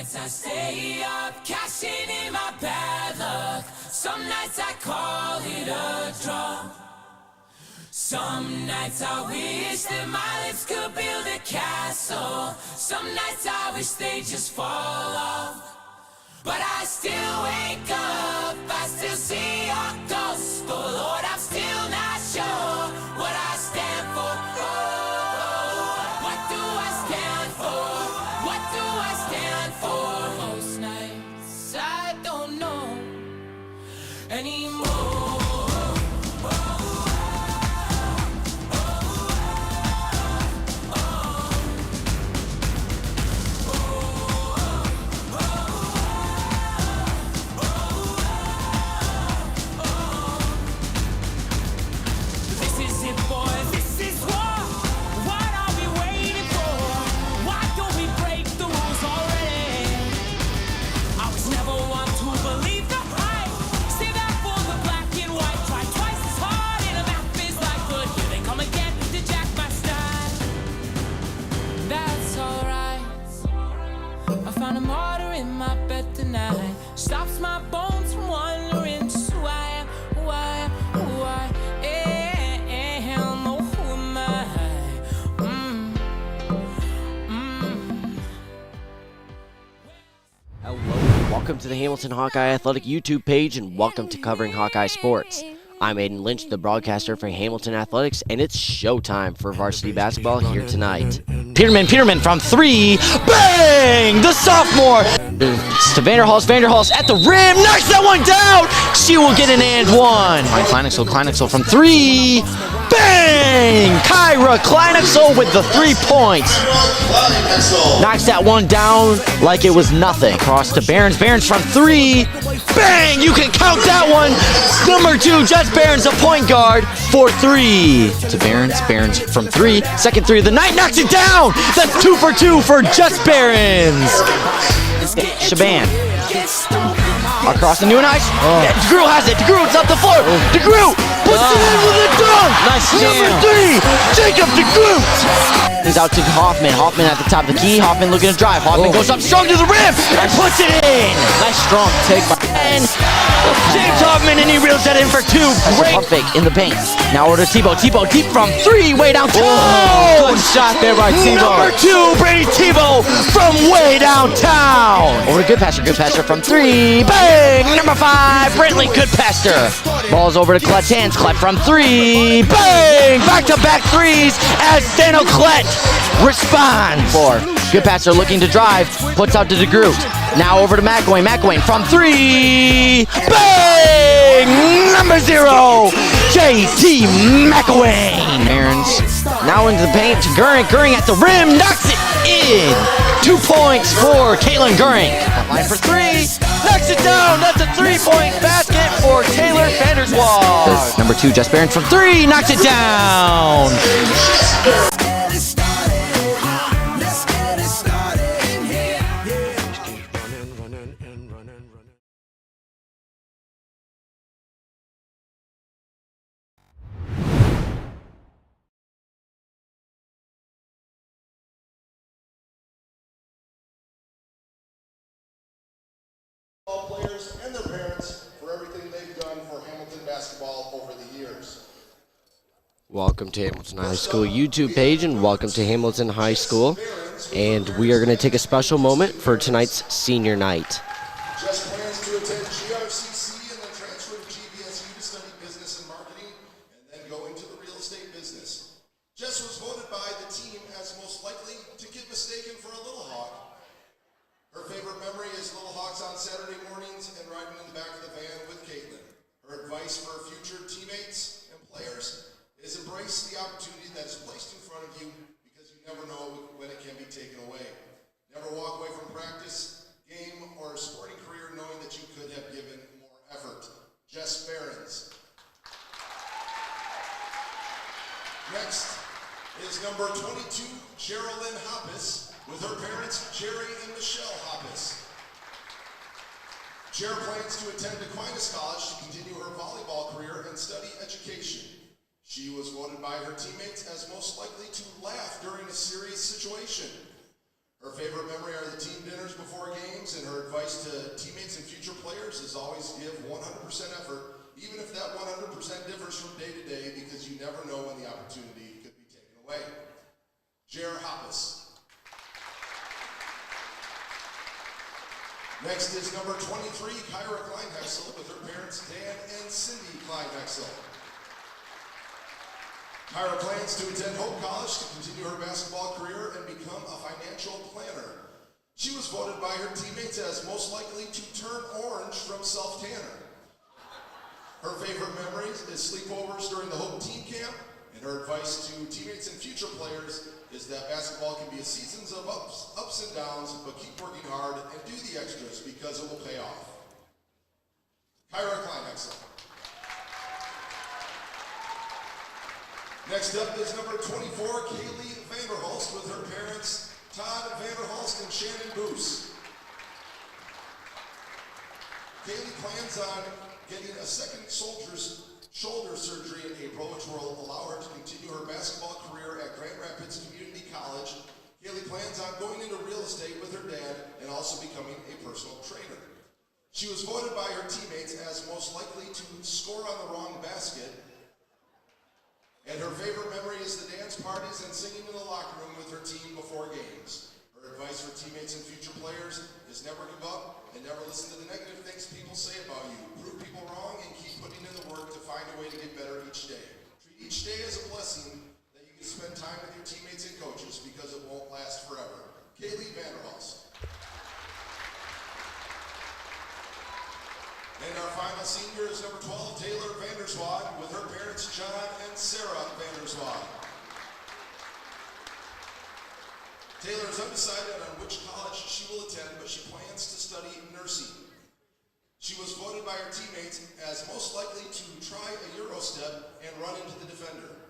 nights I stay up, cashing in my bad luck. Some nights I call it a draw. Some nights I wish that my lips could build a castle. Some nights I wish they just fall off. But I still wake up, I still see your ghost. Oh Lord, I'm still not sure what I stand for. Oh, what do I stand for? What do I stand for? Most nights I don't know anymore. Stops my bones from wondering just who I am, who am, oh, who am I? Hello, welcome to the Hamilton Hawkeye Athletic YouTube page, and welcome to Covering Hawkeye Sports. I'm Aiden Lynch, the broadcaster for Hamilton Athletics, and it's showtime for varsity basketball here tonight. Peterman from three, bang! The sophomore! It's to Vanderhals at the rim, knocks that one down! She will get an and one. Kleinexel from three, bang! Kyra Kleinexel with the 3 points. Knocks that one down like it was nothing. Across to Barons from three, bang! You can count that one. Number 2, Jess Barons, a point guard, for 3. To Barons from three, second three of the night, knocks it down! That's 2 for 2 for Jess Barons. Shaban. Across the new and ice. DeGrew has it. DeGrew, it's up the floor. DeGrew puts it in with a dunk. Nice jam. Number 3, Jacob DeGrew. He's out to Hoffman. Hoffman at the top of the key. Hoffman looking to drive. Hoffman goes up strong to the rim and puts it in. Nice strong take by James Hoffman, and he reels that in for 2. Great pump fake in the paint. Now over to Tebow. Tebow deep from 3, way downtown. Good shot there by Tebow. Number 2, Brady Tebow from way downtown. Over to Goodpasser. Goodpasser from 3. Bang! Number 5, Brentley Goodpasser. Ball's over to Klett's hands. Klett from 3. Bang! Back-to-back threes as Daniel Klett responds. Goodpasser looking to drive. Puts out to DeGroot. Now over to McElwain. McElwain from 3. Bang! Number 0, J.T. McElwain. Barons now into the paint. Goering at the rim. Knocks it in. 2 points for Caitlin Goering. Line for 3. Knocks it down. That's a 3-point basket for Taylor Vanderswald. Number 2, Jess Barons from 3. Knocks it down. Players and their parents for everything they've done for Hamilton basketball over the years. Welcome to Hamilton High School YouTube page, and welcome to Hamilton High School. And we are going to take a special moment for tonight's senior night. Jess plans to attend GRCC and then transfer to GVSU to study business and marketing and then go into the real estate business. Jess was voted by the team as most likely to get mistaken for a Little Hawk. Her favorite memory is Little Hawks on Saturday mornings and riding in the back of the van with Caitlin. Her advice for future teammates and players is embrace the opportunity that is placed in front of you because you never know when it can be taken away. Never walk away from practice, game, or sporting career knowing that you could have given more effort. Jess Barons. Next is number 22, Geraldine Hoppus, with her parents, Jerry and Michelle Hoppus. Jer plans to attend Aquinas College to continue her volleyball career and study education. She was voted by her teammates as most likely to laugh during a serious situation. Her favorite memory are the team dinners before games and future players is always give 100% effort, even if that 100% differs from day to day, because you never know when the opportunity could be taken away. Jer Hoppus. Next is number 23, Kyra Kleinhexel, with her parents Dan and Cindy Kleinhexel. Kyra plans to attend Hope College to continue her basketball career and become a financial planner. She was voted by her teammates as most likely to turn orange from self-tanner. Her favorite memories is sleepovers during the Hope team camp, and her advice to teammates and future players is that basketball can be a seasons of ups and downs, but keep working hard and do the extras because it will pay off. Kyra Kleinhexel. Next up is number 24, Kaylee Vanderhulst, with her parents Todd Vanderhulst and Shannon Boos. Kaylee plans on getting a second shoulder surgery in April, which will allow her to continue her basketball career at Grand Rapids Community College. Kaylee plans on going into real estate with her dad and also becoming a personal trainer. She was voted by her teammates as most likely to score on the wrong basket, and her favorite memory is the dance parties and singing in the locker room with her team before games. Her advice for teammates and future players is never give up and never listen to the negative things people say about you. Prove people wrong and keep putting in the work to find a way to get better each day. Treat each day as a blessing that you can spend time with your teammates and coaches, because it won't last forever. Kaylee Vanderhulst. And our final senior is number 12, Taylor Vanderswad, with her parents John and Sarah Vanderswad. Taylor is undecided on which college she will attend, but she plans to study nursing. She was voted by her teammates as most likely to try a Euro step and run into the defender.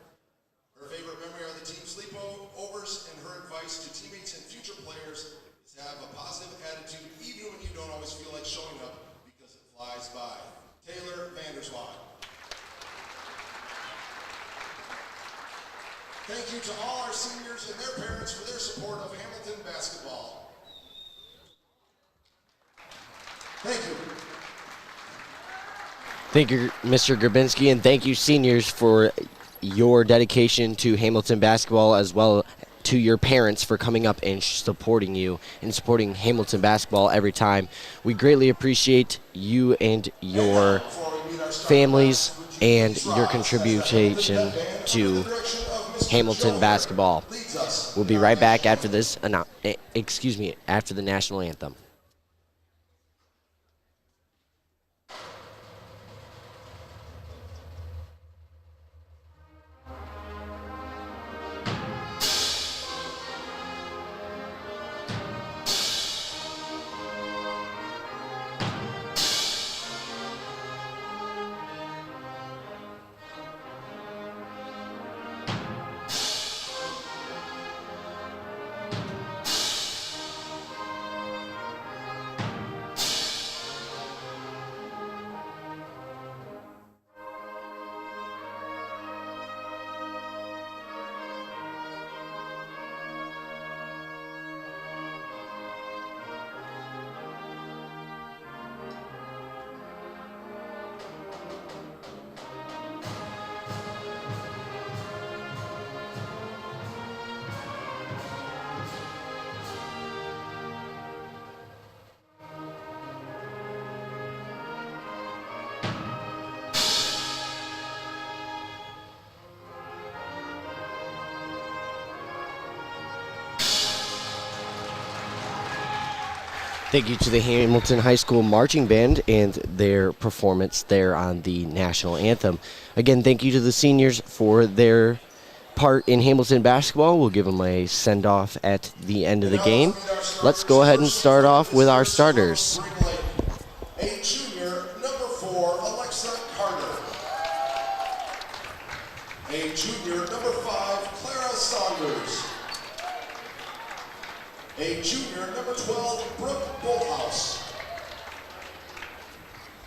Her favorite memory are the team sleepovers, and her advice to teammates and future players is to have a positive attitude even when you don't always feel like showing up, because it flies by. Taylor Vanderswad. Thank you to all our seniors and their parents for their support of Hamilton basketball. Thank you. Thank you, Mr. Grabinski, and thank you, seniors, for your dedication to Hamilton basketball, as well to your parents for coming up and supporting you and supporting Hamilton basketball every time. We greatly appreciate you and your families and your contribution to Hamilton basketball. We'll be right back after this, after the national anthem. Thank you to the Hamilton High School Marching Band and their performance there on the national anthem. Again, thank you to the seniors for their part in Hamilton basketball. We'll give them a send-off at the end of the game. Let's go ahead and start off with our starters. A junior, number 4, Alexa Carter. A junior, number 5, Clara Saunders. A junior, number 12, Brooke Bolthouse.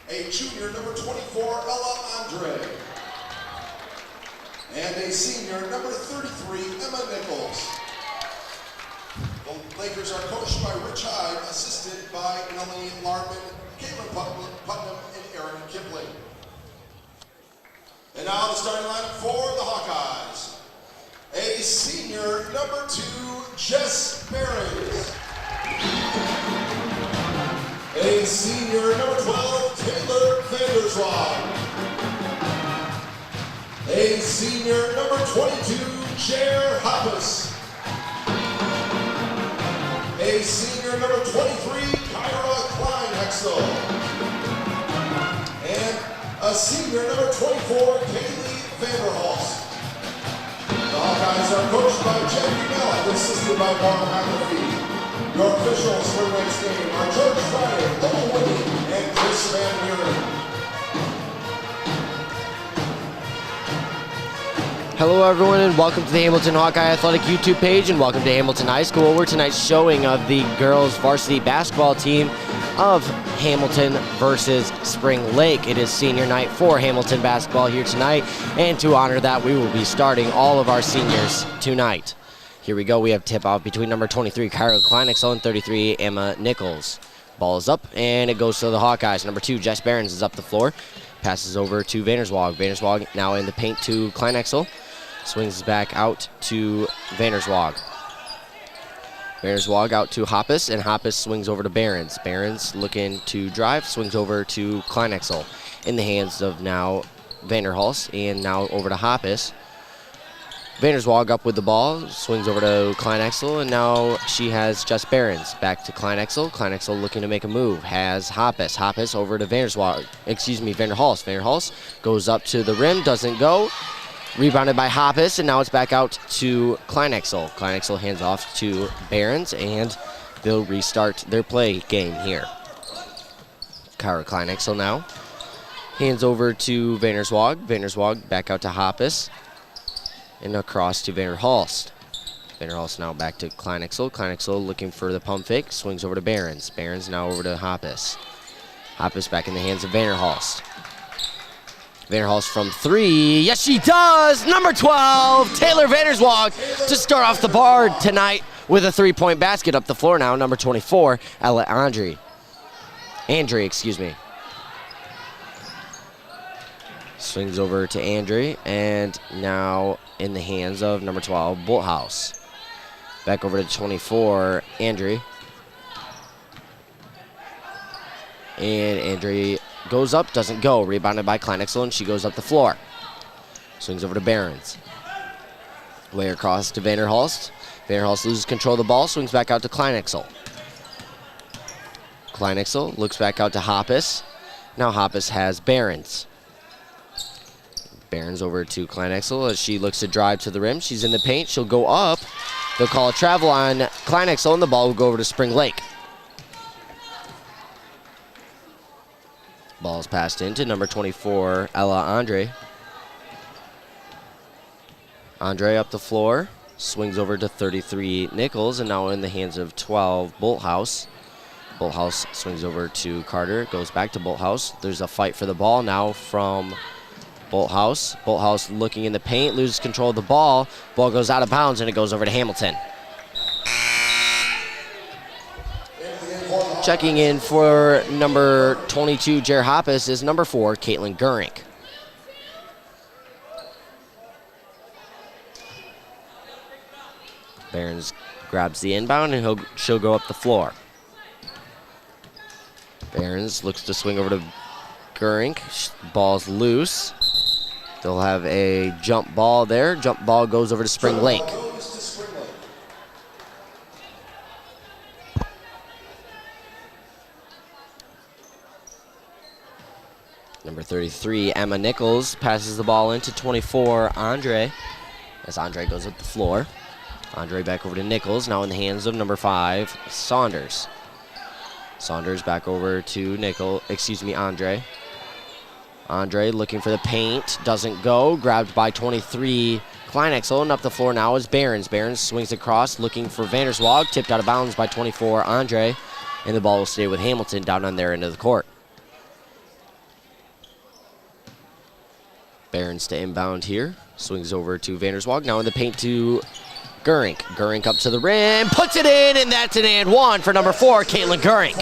A junior, number 24, Ella Andre. And a senior, number 33, Emma Nichols. The Lakers are coached by Rich Hyde, assisted by Melanie Larman, Caitlin Putnam, and Aaron Kipling. And now the starting lineup for the Hawkeyes. A senior, number 2, Jess Behrens. A senior, number 12, Taylor Vanderswaal. A senior, number 22, Jer Hoppus. A senior, number 23, Kyra Kleinhexel. And a senior, number 24, Kaylee Vanderhulst. The Hawkeyes are coached by Jen Unella and assisted by Mark McAfee. Your officials for tonight's game are George Friday, Lowell Woody, and Chris Van Buren. Hello everyone and welcome to the Hamilton Hawkeye Athletic YouTube page and welcome to Hamilton High School. We're tonight's showing of the girls varsity basketball team of Hamilton versus Spring Lake. It is senior night for Hamilton basketball here tonight, and to honor that we will be starting all of our seniors tonight. Here we go. We have tip-off between number 23 Kyra Kleinexel and 33 Emma Nichols. Ball is up and it goes to the Hawkeyes. Number 2 Jess Behrens is up the floor. Passes over to Vanderswaal. Vanderswaal now in the paint to Kleinexel. Swings back out to Vanderswaal. Vanderswaal out to Hoppus, and Hoppus swings over to Behrens. Behrens looking to drive, swings over to Kleinexel. In the hands of now Vanderhulst, and now over to Hoppus. Vanderswaal up with the ball, swings over to Kleinexel, and now she has just Behrens. Back to Kleinexel. Kleinexel looking to make a move. Has Hoppus. Hoppus over to Vanderhulst. Vanderhulst goes up to the rim, doesn't go. Rebounded by Hoppus, and now it's back out to Kleinexel. Kleinexel hands off to Behrens, and they'll restart their play game here. Kyra Kleinexel now. Hands over to Vanderswaal. Vanderswaal back out to Hoppus. And across to Vanderhulst. Vanderhulst now back to Kleinexel. Kleinexel looking for the pump fake. Swings over to Behrens. Behrens now over to Hoppus. Hoppus back in the hands of Vanderhulst. Vanderhulst from 3. Yes, she does! Number 12, Taylor Vanderswaal to start off the bar tonight with a 3-point basket. Up the floor now, number 24, Ella Andre, excuse me. Swings over to Andre, and now in the hands of number 12, Bolthouse. Back over to 24, Andre. And Andre goes up, doesn't go. Rebounded by Kleinexel, and she goes up the floor. Swings over to Behrens. Way across to Vanderhulst. Vanderhulst loses control of the ball, swings back out to Kleinexel. Kleinexel looks back out to Hoppus. Now Hoppus has Behrens. Behrens over to Kleinexel as she looks to drive to the rim. She's in the paint. She'll go up. They'll call a travel on Kleinexel, and the ball will go over to Spring Lake. Ball's passed into number 24, Ella Andre. Andre up the floor, swings over to 33 Nichols, and now in the hands of 12 Bolthouse. Bolthouse swings over to Carter, goes back to Bolthouse. There's a fight for the ball now from Bolthouse. Bolthouse looking in the paint, loses control of the ball. Ball goes out of bounds, and it goes over to Hamilton. Checking in for number 22, Jer Hoppus, is number 4, Caitlin Gurink. Behrens grabs the inbound, and she'll go up the floor. Behrens looks to swing over to Gurink. Ball's loose. They'll have a jump ball there. Jump ball goes over to Spring Lake. Number 33, Emma Nichols, passes the ball into 24, Andre, as Andre goes up the floor. Andre back over to Nichols, now in the hands of number 5, Saunders. Saunders back over to Andre. Andre looking for the paint, doesn't go, grabbed by 23, Kleinexel, and up the floor now is Behrens. Behrens swings across, looking for Vanderswaal, tipped out of bounds by 24, Andre, and the ball will stay with Hamilton down on their end of the court. Behrens to inbound here. Swings over to Vanderswaal. Now in the paint to Gurink. Gurink up to the rim. Puts it in, and that's an and one for number 4, Caitlin Gurink.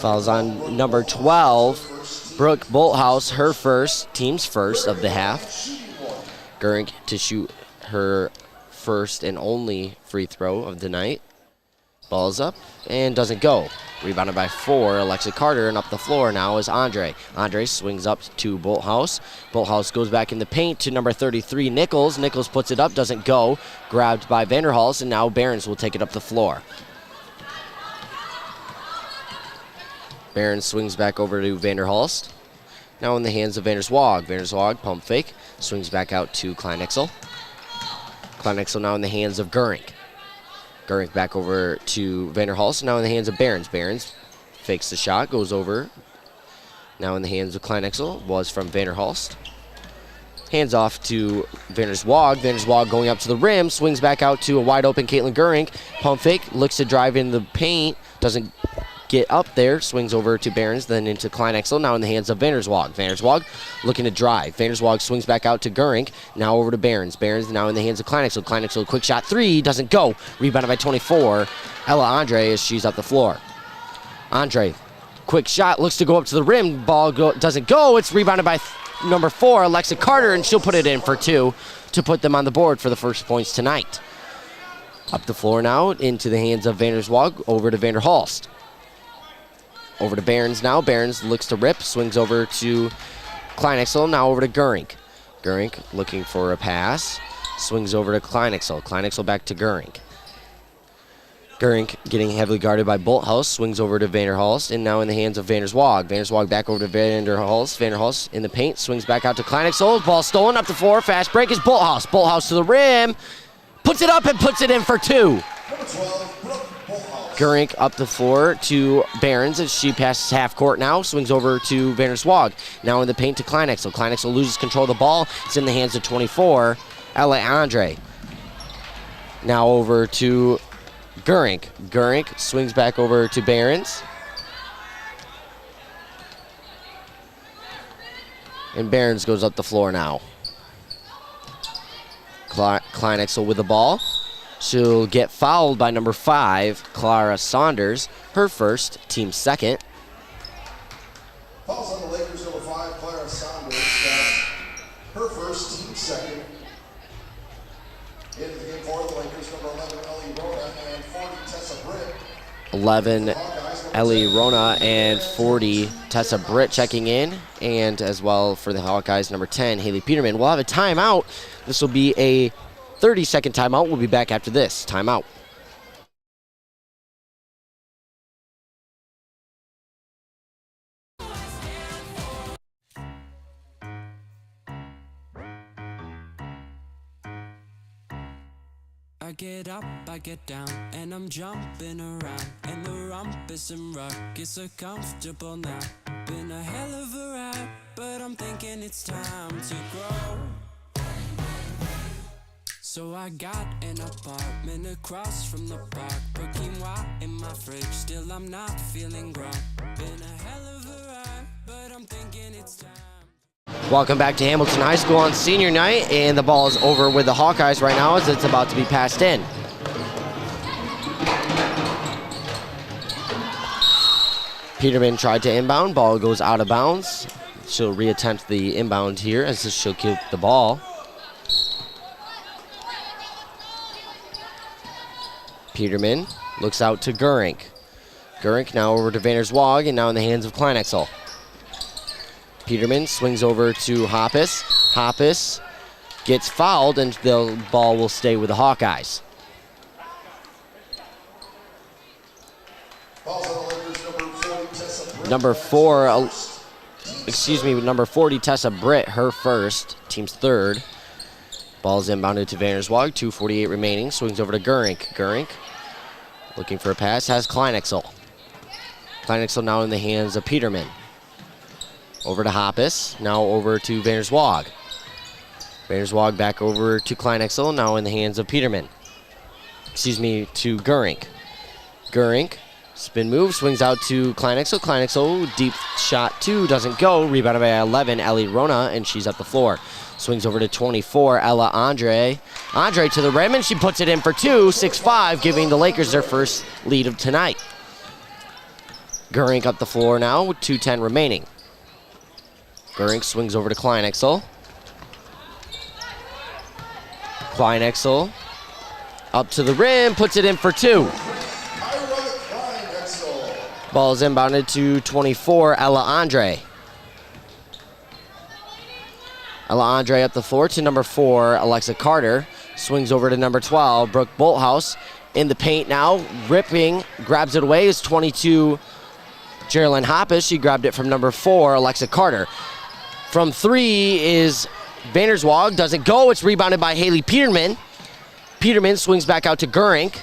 Fouls on number 12, Brooke Bolthouse, her first, team's first of the half. Gurink to shoot her first and only free throw of the night. Ball's up and doesn't go. Rebounded by 4, Alexa Carter, and up the floor now is Andre. Andre swings up to Bolthouse. Bolthouse goes back in the paint to number 33, Nichols. Nichols puts it up, doesn't go. Grabbed by Vanderhulst, and now Behrens will take it up the floor. Behrens swings back over to Vanderhulst. Now in the hands of Vanderswag. Vanderswag, pump fake, swings back out to Kleinexel. Kleinexel now in the hands of Gurink. Gurink back over to Vanderhulst, now in the hands of Behrens. Behrens fakes the shot, goes over. Now in the hands of Kleinexel, was from Vanderhulst. Hands off to Vanderswag. Vanderswag going up to the rim, swings back out to a wide open Caitlin Gurink. Pump fake, looks to drive in the paint, doesn't get up there, swings over to Behrens, then into Kleinexel, now in the hands of Vanderswag. Vanderswag looking to drive. Vanderswag swings back out to Gurink, now over to Behrens. Behrens now in the hands of Kleinexel. Kleinexel, quick shot, 3, doesn't go. Rebounded by 24, Ella Andre, as she's up the floor. Andre, quick shot, looks to go up to the rim, ball doesn't go. It's rebounded by number 4, Alexa Carter, and she'll put it in for 2 to put them on the board for the first points tonight. Up the floor now, into the hands of Vanderswag, over to Vanderhulst. Over to Behrens now. Behrens looks to rip, swings over to Kleinexel, now over to Gurink. Gurink looking for a pass, swings over to Kleinexel. Kleinexel back to Gurink. Gurink getting heavily guarded by Bolthouse, swings over to Vanderhulst, and now in the hands of Vanderswag. Vanderswag back over to Vanderhulst. Vanderhulst in the paint, swings back out to Kleinexel. Ball stolen up the floor, fast break is Bolthouse. Bolthouse to the rim, puts it up and puts it in for 2. Number 12, Brooke Bolthouse. Gurink up the floor to Behrens as she passes half court now, swings over to Vanderswag. Now in the paint to Kleinexel. Kleinexel loses control of the ball. It's in the hands of 24, Ella Andre. Now over to Gurink. Gurink swings back over to Behrens. And Behrens goes up the floor now. Kleinexel with the ball. She'll get fouled by number 5, Clara Saunders, her first, team second. Fouls on the Lakers, number 5, Clara Saunders, her first, team second. Into the game for the Lakers, number 11, Ellie Rona, and 40, Tessa Britt. 11, Ellie Rona, and 40, Tessa Britt checking in. And as well for the Hawkeyes, number 10, Haley Peterman. We'll have a timeout. This will be a 30-second timeout. We'll be back after this. Timeout. I get up, I get down, and I'm jumping around, and the rumpus and ruckus are comfortable now. Been a hell of a ride, but I'm thinking it's time to grow. So I got an apartment across from the park, put quinoa in my fridge, still I'm not feeling grown. Been a hell of a ride, but I'm thinking it's time. Welcome back to Hamilton High School on senior night, and the ball is over with the Hawkeyes right now as it's about to be passed in. Peterman tried to inbound, ball goes out of bounds. She'll reattempt the inbound here as she'll keep the ball. Peterman looks out to Gurink. Gurink now over to Vanderswag, and now in the hands of Kleinexel. Peterman swings over to Hoppus. Hoppus gets fouled, and the ball will stay with the Hawkeyes. Number 40, Tessa Britt, her first, team's third. Ball's inbounded to Vanderswag, 2:48 remaining, swings over to Gurink. Gurink looking for a pass, has Kleinexel. Kleinexel now in the hands of Peterman. Over to Hoppus, now over to Vanderswag. Vanderswag back over to Kleinexel, now in the hands of Peterman. To Gurink. Gurink, spin move, swings out to Kleinexel. Kleinexel, deep shot 2, doesn't go. Rebounded by 11, Ellie Rona, and she's up the floor. Swings over to 24, Ella Andre. Andre to the rim, and she puts it in for 2, 6-5, giving the Lakers their first lead of tonight. Gurink up the floor now with 2:10 remaining. Gurink swings over to Kleinexel. Kleinexel up to the rim, puts it in for 2. Ball is inbounded to 24, Ella Andre. Ella Andre up the floor to number 4, Alexa Carter. Swings over to number 12, Brooke Bolthouse. In the paint now, ripping, grabs it away, is 22, Geraldine Hoppus. She grabbed it from number 4, Alexa Carter. From 3 is Vanderswag, doesn't go, it's rebounded by Haley Peterman. Peterman swings back out to Gurink.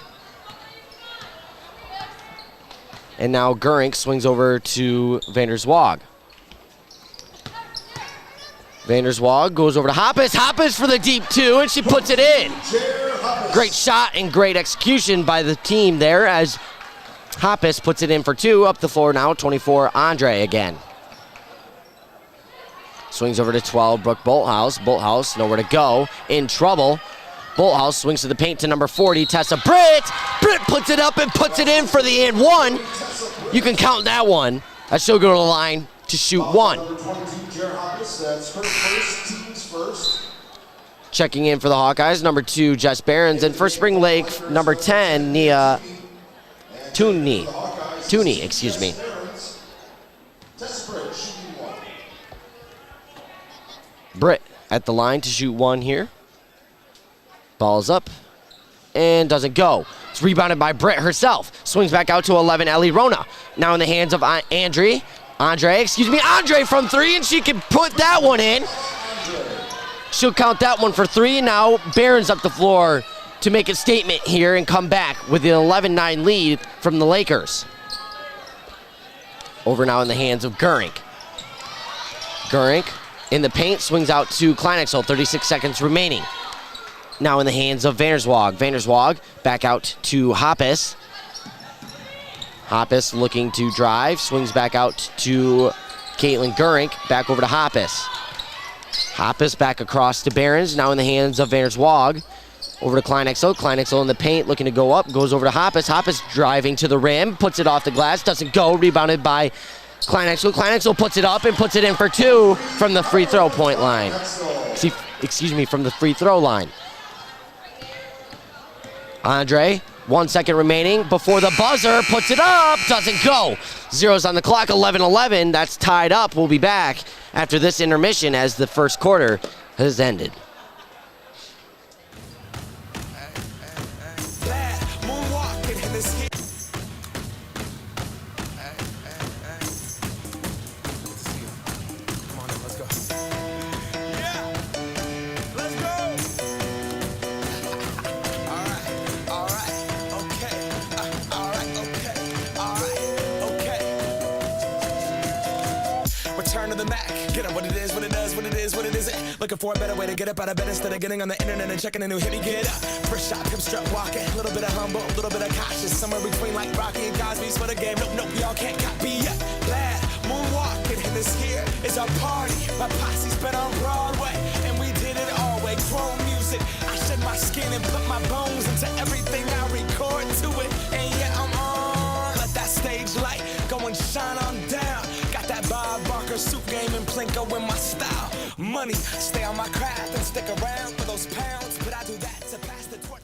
And now Gurink swings over to Vanderswag. Vanderswag goes over to Hoppus. Hoppus for the deep 2, and she puts it in. Great shot and great execution by the team there as Hoppus puts it in for 2. Up the floor now, 24, Andre again. Swings over to 12, Brooke Bolthouse. Bolthouse nowhere to go, in trouble. Bolthouse swings to the paint to number 40, Tessa Britt. Britt puts it up and puts it in for the and 1. You can count that one. As she'll go to the line to shoot 1. Checking in for the Hawkeyes, number 2, Jess Behrens. And for Spring Lake, number 10, Nia Tooney, excuse me. Britt at the line to shoot 1 here. Ball's up and doesn't go. It's rebounded by Britt herself. Swings back out to 11, Ellie Rona. Now in the hands of Andre from 3, and she can put that one in. She'll count that one for 3. Now Barron's up the floor to make a statement here and come back with an 11-9 lead from the Lakers. Over now in the hands of Gurink. Gurink in the paint, swings out to Kleinexel, 36 seconds remaining. Now in the hands of Vanderswag. Vanderswag back out to Hoppus. Hoppus looking to drive, swings back out to Caitlin Gurink, back over to Hoppus. Hoppus back across to Behrens, now in the hands of Vanderswag. Over to Kleinexel. Kleinexel in the paint, looking to go up, goes over to Hoppus. Hoppus driving to the rim, puts it off the glass, doesn't go, rebounded by Kleinexel. Kleinexel puts it up and puts it in for 2 from the free throw point line. From the free throw line. Andre, 1 second remaining before the buzzer, puts it up, doesn't go. Zeros on the clock, 11-11, that's tied up. We'll be back after this intermission as the first quarter has ended. Looking for a better way to get up out of bed instead of getting on the internet and checking a new hit. Me get up, first shot, hip strut walking, a little bit of humble, a little bit of cautious, somewhere between like Rocky and Cosby's for the game. Nope, y'all can't copy yet. Glad moonwalking, and this here is our party. My posse's been on Broadway, and we did it all way. Chrome music, I shed my skin and put my bones into everything I record to it. And yeah, I'm on. Let that stage light go and shine on down. Got that Bob Barker suit game and Plinko in my style. Money, stay on my craft and stick around for those pounds, but I do that to pass the torch.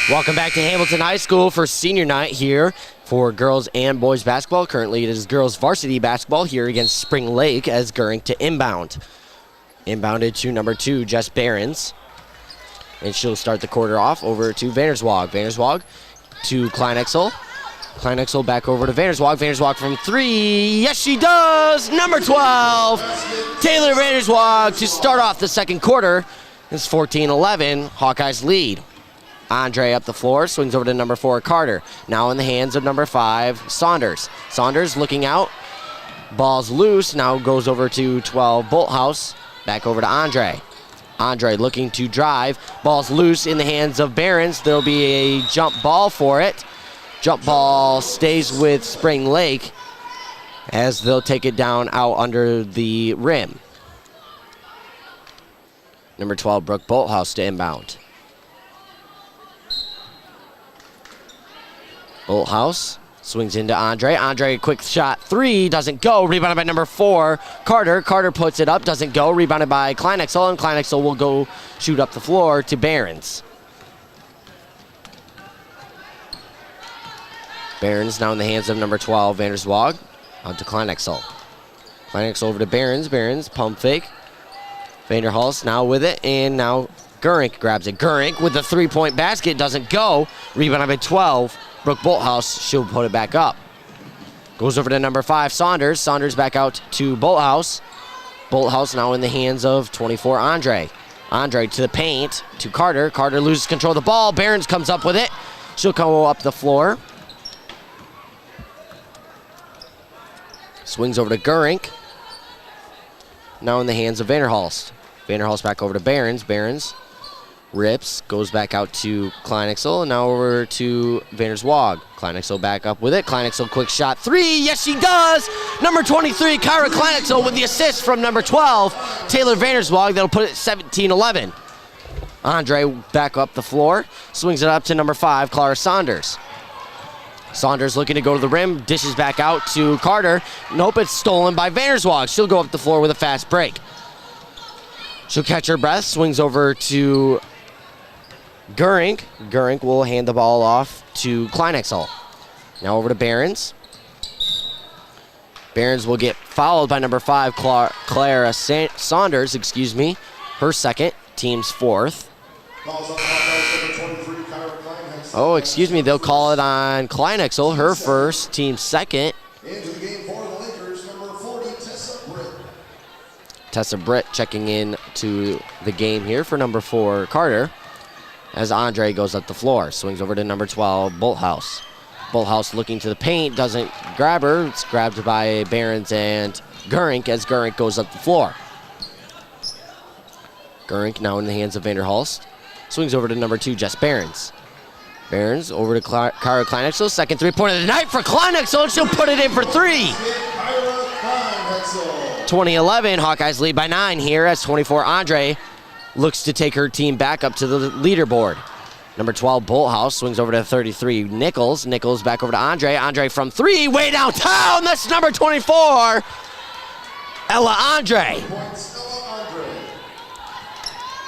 Welcome back to Hamilton High School for senior night here for girls and boys basketball. Currently it is girls varsity basketball here against Spring Lake as Gurink to inbound. Inbounded to number 2, Jess Behrens. And she'll start the quarter off over to Vanderswag. Vanderswag to Kleinexel. Kleinexel back over to Vanderswag. Vanderswag from 3. Yes, she does. Number 12, Taylor Vanderswag to start off the second quarter. It's 14-11. Hawkeyes lead. Andre up the floor, swings over to number 4, Carter. Now in the hands of number 5, Saunders. Saunders looking out. Ball's loose. Now goes over to 12, Bolthouse. Back over to Andre. Andre looking to drive. Ball's loose in the hands of Behrens. There'll be a jump ball for it. Jump ball stays with Spring Lake as they'll take it down out under the rim. Number 12, Brooke Bolthouse to inbound. Bolthouse Swings into Andre. Andre, quick shot, 3, doesn't go. Rebounded by number 4, Carter. Carter puts it up, doesn't go. Rebounded by Kleinexel, and Kleinexel will go shoot up the floor to Behrens. Behrens now in the hands of number 12, Vanderswag. Out to Kleinexel. Kleinexel over to Behrens. Behrens, pump fake. Vanderhulst now with it, and now Gurink grabs it. Gurink with the 3-point basket, doesn't go. Rebounded by 12. Brooke Bolthouse, she'll put it back up. Goes over to number 5, Saunders. Saunders back out to Bolthouse. Bolthouse now in the hands of 24, Andre. Andre to the paint, to Carter. Carter loses control of the ball. Behrens comes up with it. She'll go up the floor. Swings over to Gurink. Now in the hands of Vanderhulst. Vanderhulst back over to Behrens. Behrens rips, goes back out to Kleinexel, and now over to Vanderswag. Kleinexel back up with it. Kleinexel quick shot, 3, yes she does! Number 23, Kyra Kleinexel with the assist from number 12, Taylor Vanderswag. That'll put it 17-11. Andre back up the floor, swings it up to number 5, Clara Saunders. Saunders looking to go to the rim, dishes back out to Carter. Nope, it's stolen by Vanderswag. She'll go up the floor with a fast break. She'll catch her breath, swings over to Gurink. Gurink will hand the ball off to Kleinexel. Now over to Behrens. Behrens will get fouled by number 5, Clara Saunders, her second, team's 4th. Oh, they'll call it on Kleinexel, her first, team's second. Into the game for the Lakers, number 40, Tessa Britt. Tessa Britt checking in to the game here for number 4, Carter, as Andre goes up the floor. Swings over to number 12, Bolthouse. Bolthouse looking to the paint, doesn't grab her. It's grabbed by Behrens and Gurink as Gurink goes up the floor. Gurink now in the hands of Vanderhulst. Swings over to number 2, Jess Behrens. Behrens over to Kyra Kleinexel. Second 3-pointer of the night for Kleinexel, and she'll put it in for 3. 20-11, Hawkeyes lead by 9 here as 24, Andre looks to take her team back up to the leaderboard. Number 12, Bolthouse swings over to 33, Nichols. Nichols back over to Andre. Andre from 3, way downtown. That's number 24, Ella Andre.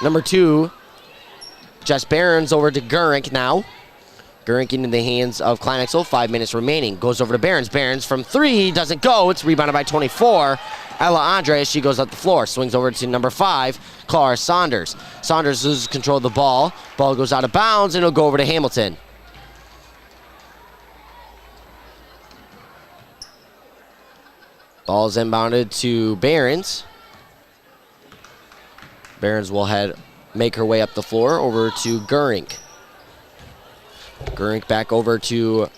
Number 2, Jess Behrens over to Gurink now. Gurink into the hands of Kleinexel, 5 minutes remaining. Goes over to Behrens. Behrens from 3, doesn't go. It's rebounded by 24. Ella Andre as she goes up the floor. Swings over to number 5, Clara Saunders. Saunders loses control of the ball. Ball goes out of bounds, and it'll go over to Hamilton. Ball's inbounded to Behrens. Behrens will make her way up the floor over to Gurink. Gurink back over to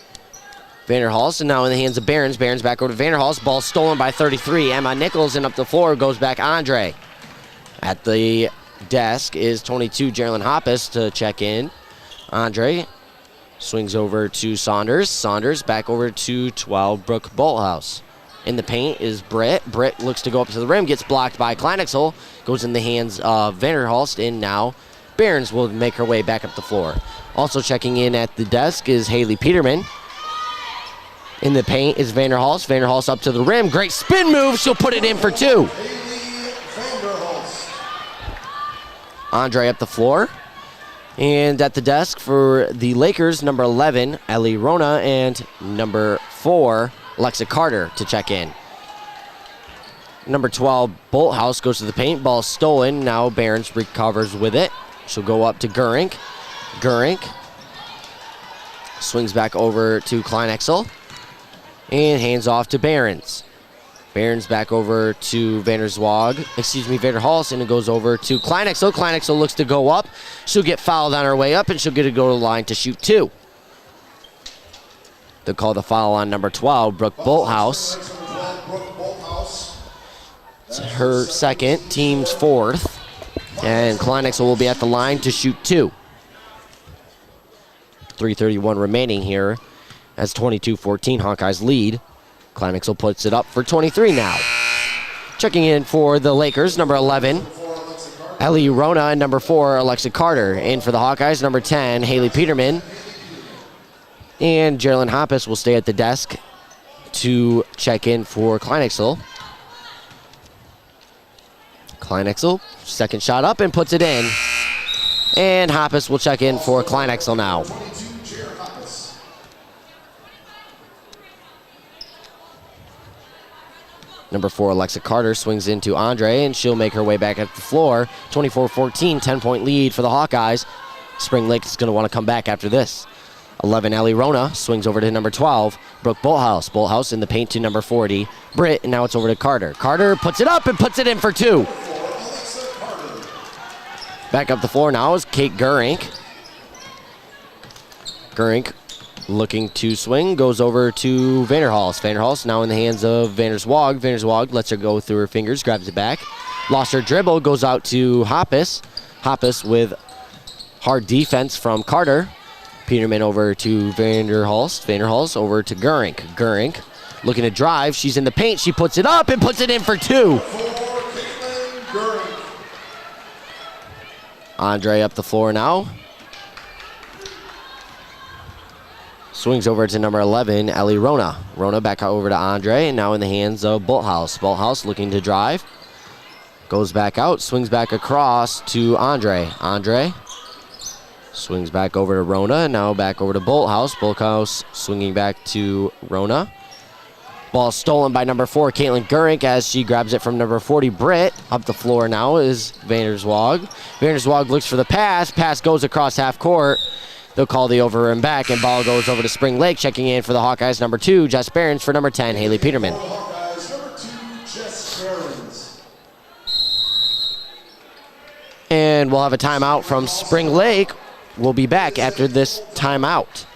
Vanderhulst, and now in the hands of Behrens. Behrens back over to Vanderhulst. Ball stolen by 33. Emma Nichols, and up the floor goes back Andre. At the desk is 22, Geraldine Hoppus to check in. Andre swings over to Saunders. Saunders back over to 12, Brooke Bolthouse. In the paint is Britt. Britt looks to go up to the rim, gets blocked by Kleinexel. Goes in the hands of Vanderhulst, and now Behrens will make her way back up the floor. Also checking in at the desk is Haley Peterman. In the paint is Vanderhulst. Vanderhulst up to the rim. Great spin move. She'll put it in for 2. Andre up the floor. And at the desk for the Lakers, number 11, Ellie Rona, and number 4, Alexa Carter to check in. Number 12, Bolthouse goes to the paint. Ball stolen. Now Behrens recovers with it. She'll go up to Gurink. Gurink swings back over to Kleinexel and hands off to Behrens. Behrens back over to Vanderhulst, and it goes over to Kleinexel. Kleinexel looks to go up. She'll get fouled on her way up, and she'll get to go to the line to shoot 2. They'll call the foul on number 12, Brooke Bolthouse. It's her second, team's 4th. And Kleinexel will be at the line to shoot 2. 3:31 remaining here as 22-14 Hawkeyes lead. Kleinexel puts it up for 23 now. Checking in for the Lakers, number 11, Ellie Rona, and number 4, Alexa Carter. In for the Hawkeyes, number 10, Haley Peterman. And Geraldine Hoppus will stay at the desk to check in for Kleinexel. Kleinexel, second shot up and puts it in. And Hoppus will check in for Kleinexel now. Number 4, Alexa Carter swings into Andre, and she'll make her way back at the floor. 24-14, 10-point lead for the Hawkeyes. Spring Lake is going to want to come back after this. 11, Ellie Rona swings over to number 12, Brooke Bolthouse. Bolthouse in the paint to number 40, Britt, and now it's over to Carter. Carter puts it up and puts it in for 2. Back up the floor now is Kate Gurink. Gurink looking to swing, goes over to Vanderhals. Vanderhals now in the hands of Vanderswag. Vanderswag lets her go through her fingers, grabs it back. Lost her dribble, goes out to Hoppus. Hoppus with hard defense from Carter. Peterman over to Vanderhals. Vanderhals over to Gurink. Gurink looking to drive. She's in the paint. She puts it up and puts it in for 2. Andre up the floor now. Swings over to number 11, Ellie Rona. Rona back out over to Andre, and now in the hands of Bolthouse. Bolthouse looking to drive. Goes back out, swings back across to Andre. Andre swings back over to Rona, and now back over to Bolthouse. Bolthouse swinging back to Rona. Ball stolen by number 4, Caitlin Gurink, as she grabs it from number 40, Britt. Up the floor now is Vanderswag. Vanderswag looks for the pass. Pass goes across half court. They'll call the over and back, and ball goes over to Spring Lake. Checking in for the Hawkeyes, number 2, Jess Behrens. For number 10, Haley Peterman. Hawkeyes, number 2, Jess Behrens. And we'll have a timeout from Spring Lake. We'll be back after this timeout.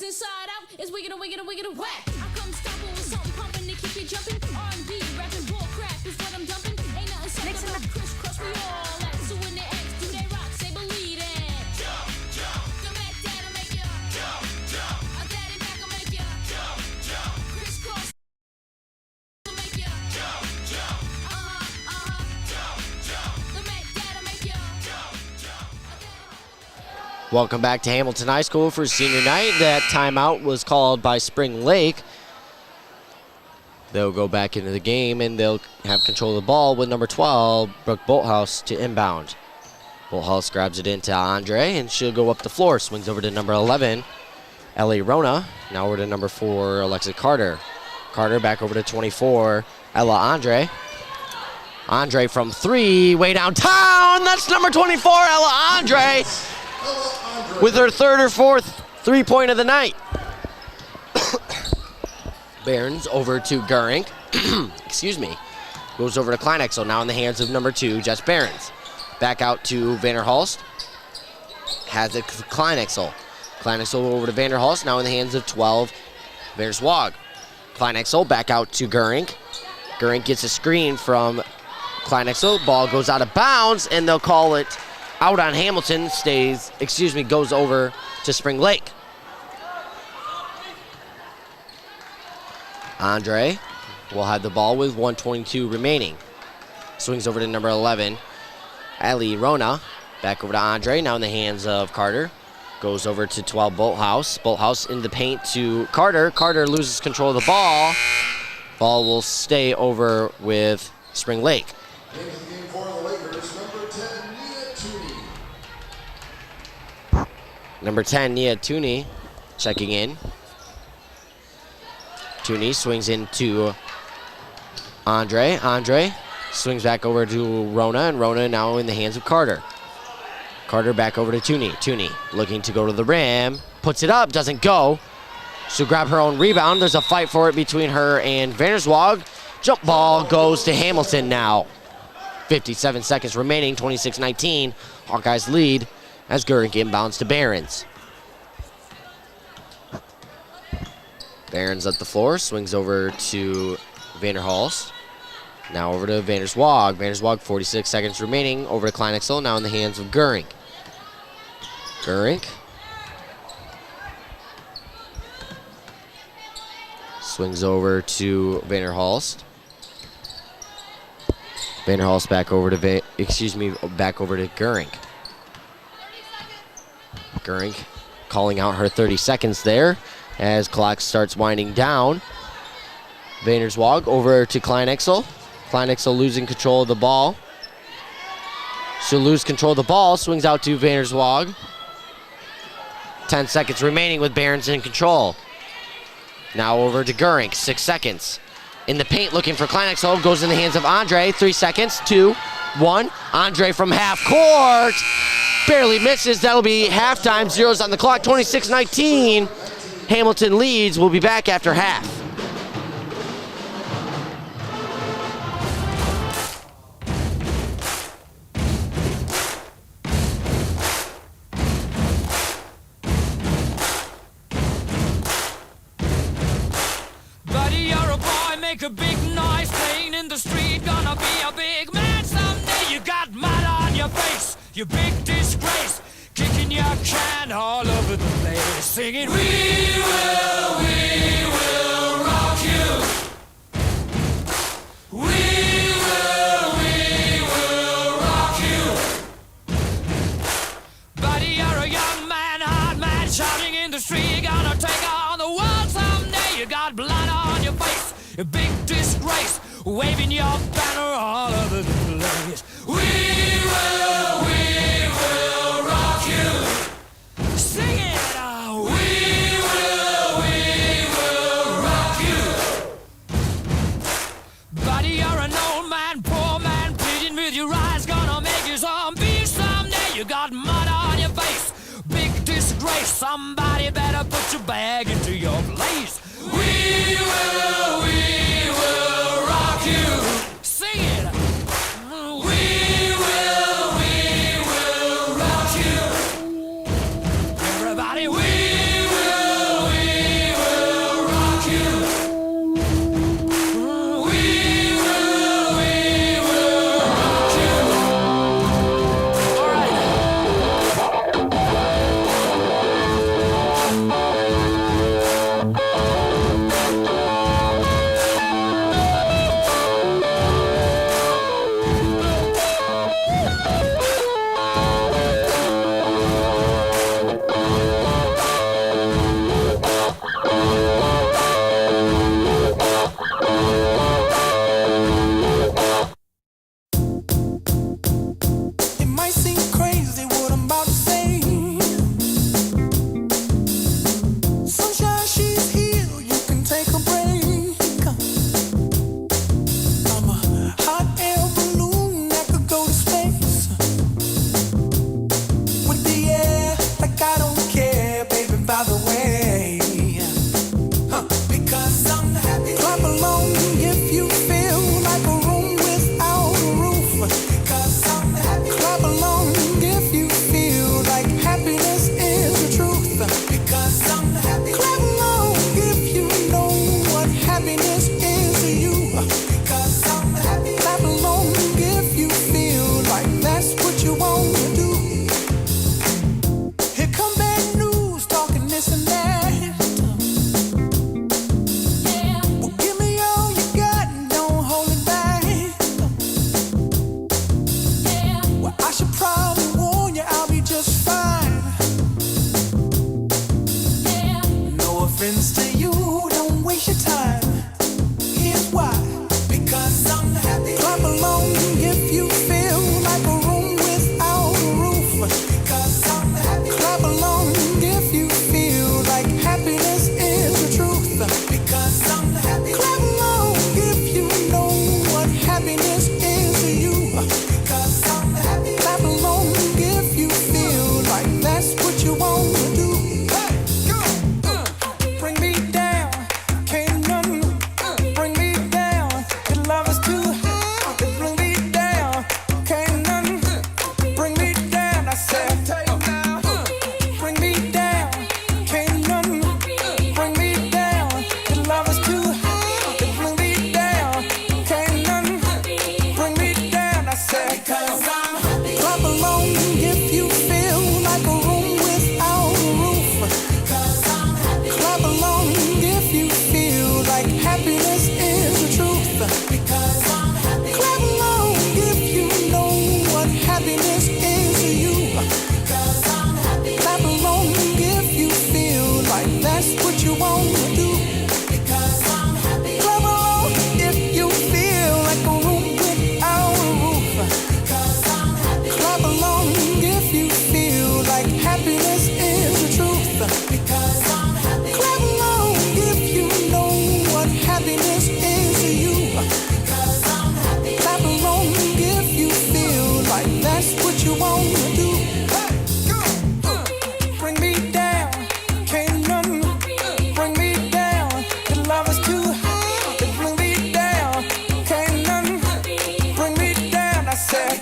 Inside out is wiggin' whack. I come stomping with something pumping to keep you jumping. R&B, rapping, bull crap is what I'm dumping. Ain't nothing safe about crisscross, we all at. So when the X do they rock, say believe it. Jump, jump. The Mac Dad'll make ya. Jump, jump. A daddy Mac will make ya. Jump, jump. Crisscross will make ya. Jump, jump. Jump, jump. The Mac Dad'll make ya. Jump, jump. Welcome back to Hamilton High School for senior night. That timeout was called by Spring Lake. They'll go back into the game, and they'll have control of the ball with number 12, Brooke Bolthouse, to inbound. Bolthouse grabs it into Andre, and she'll go up the floor. Swings over to number 11, Ellie Rona. Now over to number 4, Alexa Carter. Carter back over to 24, Ella Andre. Andre from 3, way downtown. That's number 24, Ella Andre, with her 3rd or 4th three-point of the night. Behrens over to Gurink. Excuse me. Goes over to Kleinexel, now in the hands of number 2, Jess Behrens. Back out to Vanderhulst. Has it Kleinexel. Kleinexel over to Vanderhulst, now in the hands of 12, Vanderswag. Kleinexel back out to Gurink. Gurink gets a screen from Kleinexel. Ball goes out of bounds, and they'll call it out on Hamilton. Goes over to Spring Lake. Andre will have the ball with 1:22 remaining. Swings over to number 11, Ellie Rona. Back over to Andre, now in the hands of Carter. Goes over to 12, Bolthouse. Bolthouse in the paint to Carter. Carter loses control of the ball. Ball will stay over with Spring Lake. Game for the Lakers, number 10, Nia Tooney. Number 10, Nia Tooney, checking in. Tooney swings into Andre. Andre swings back over to Rona, and Rona now in the hands of Carter. Carter back over to Tooney. Tooney looking to go to the rim. Puts it up, doesn't go. She'll grab her own rebound. There's a fight for it between her and Vanderswag. Jump ball goes to Hamilton now. 57 seconds remaining, 26-19. Hawkeyes lead as Gurink inbounds to Behrens. Behrens at the floor, swings over to Vanderhulst. Now over to Vanderswag. Vanderswag, 46 seconds remaining, over to Kleinexel, now in the hands of Gurink. Gurink swings over to Vanderhulst. Vanderhulst back over to back over to Gurink. Gurink calling out her 30 seconds there as clock starts winding down. Vanderswag over to Kleinexel. Kleinexel losing control of the ball. She'll lose control of the ball, swings out to Vanderswag. 10 seconds remaining with Behrens in control. Now over to Gurink, 6 seconds. In the paint looking for Kleinexel, goes in the hands of Andre, 3 seconds, 2, 1. Andre from half court, barely misses, that'll be halftime, zeros on the clock, 26-19. Hamilton leads, we'll be back after half. Make a big noise playing in the street, gonna be a big man someday. You got mud on your face, you big disgrace, kicking your can all over the place, singing, we will rock you. We will rock you. Buddy, you're a young man, hard man, shouting in the street, gonna take on the world someday. You got blood on your face, a big disgrace, waving your banner all over the place. We will rock you. Sing it out. We will rock you. Buddy, you're an old man, poor man, pleading with your eyes, gonna make you zombie someday. You got mud on your face, big disgrace. Somebody better put your bag into your place. We will rock you. Sing it. We will rock you. Everybody, we will rock you. We will rock you. All right.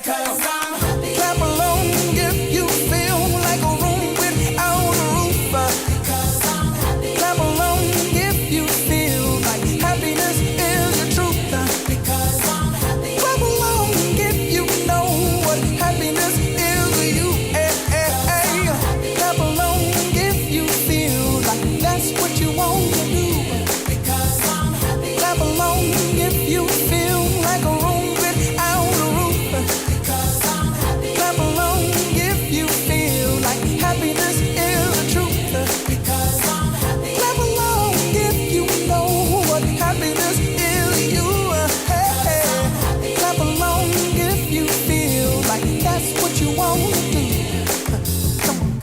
because I'm happy. Clap along if you feel like a room without a roof. Because I'm happy. Clap along if you feel like happiness is the truth. Because I'm happy. Clap along if you know what happiness is to you. Clap along if you feel like that's what you want to do. Because I'm happy. Clap along if you feel like a room without a roof. Because I'm happy. Clap along if you feel like happiness is the truth. Because I'm happy. Clap along if you know what happiness is to you. Clap along if you feel like that's what you want to do. Come on.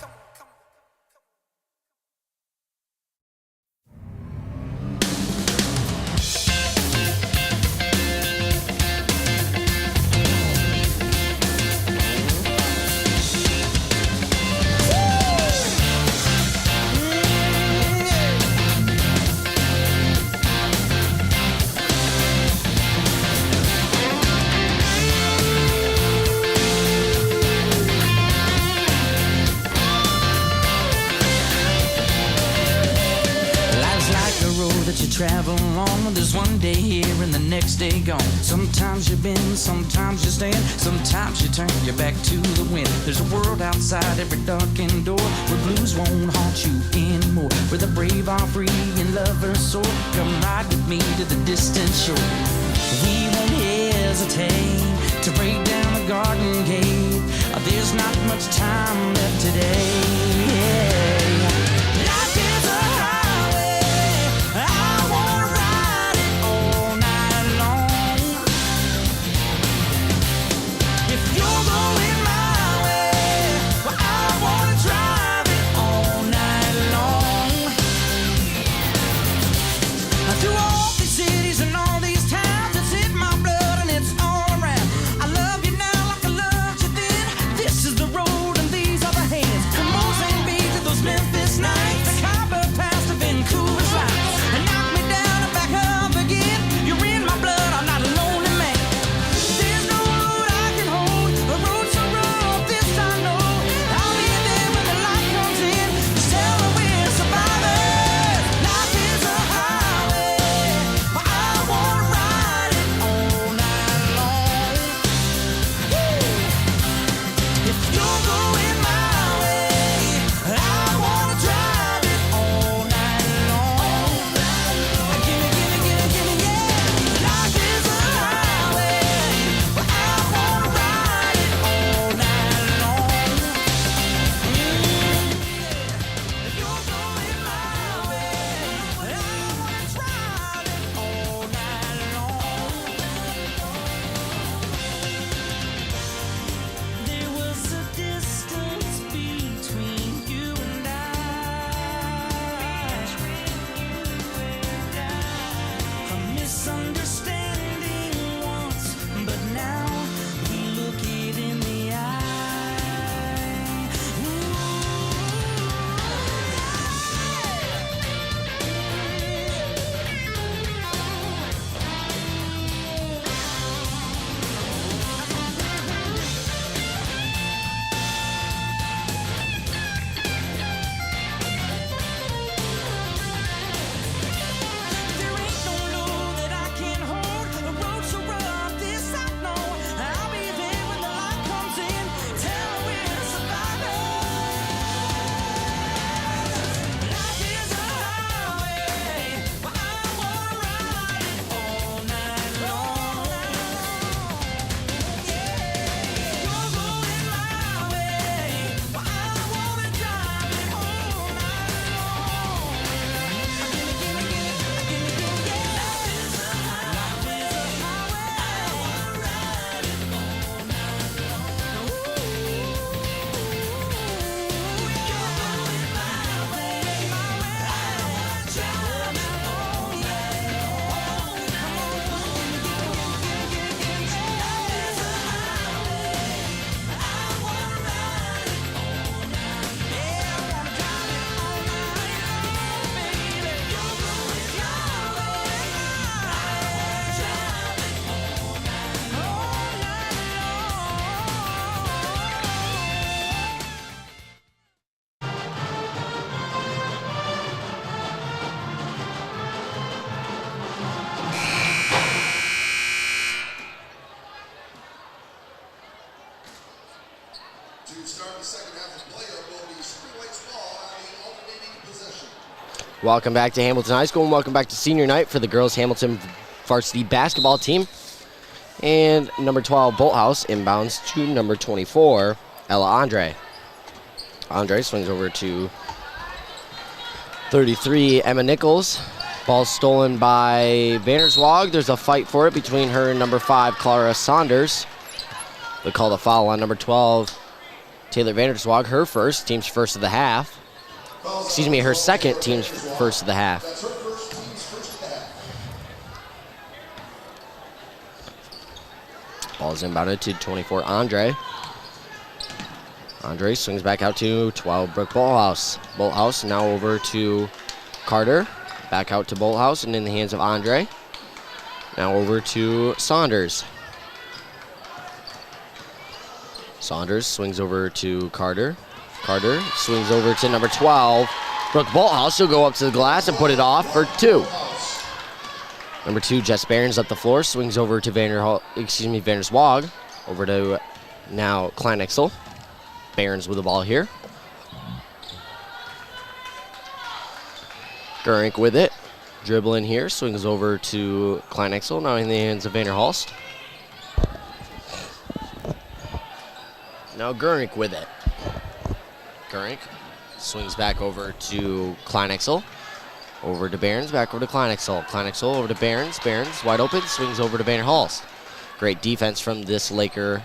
Life's like a road that you travel along. There's one day here and the next day gone. Sometimes you bend, sometimes you stand, sometimes you turn your back to the wind. There's a world outside every darkened door where blues won't haunt you anymore, where the brave are free and lovers soar. Come ride with me to the distant shore. We won't hesitate to break down the garden gate. There's not much time left today. Life is a highway. I wanna ride it all night long. If you're going my way, well, I wanna drive it all night long. Through all these cities and all these towns, it's in my blood and it's all around. I love you now like I loved you then. This is the road and these are To start the second half of play will be Spring Lakes ball on the alternating possession. Welcome back to Hamilton High School and welcome back to senior night for the girls Hamilton varsity basketball team. And number 12, Bolthouse, inbounds to number 24, Ella Andre. Andre swings over to 33, Emma Nichols. Ball stolen by Vanderswag. There's a fight for it between her and number 5, Clara Saunders. They call the foul on number 12, Taylor Vanderswag, her first, team's first of the half. Excuse me, her second, team's first of the half. That's her first, team's first of the half. Ball is inbounded to 24, Andre. Andre swings back out to 12, Brooke Bolthouse. Bolthouse now over to Carter. Back out to Bolthouse and in the hands of Andre. Now over to Saunders. Saunders swings over to Carter. Carter swings over to number 12, Brooke Bolthouse. She'll go up to the glass and put it off for 2. Number 2, Jess Barons up the floor, swings over to Vanderswag. Over to now Kleinexel. Barons with the ball here. Gurink with it. Dribbling here, swings over to Kleinexel, now in the hands of Vanderhulst. Now Gurink with it. Gurink swings back over to Kleinexel. Over to Barons, back over to Kleinexel. Kleinexel over to Barons. Barons wide open, swings over to Vanderhulst. Great defense from this Laker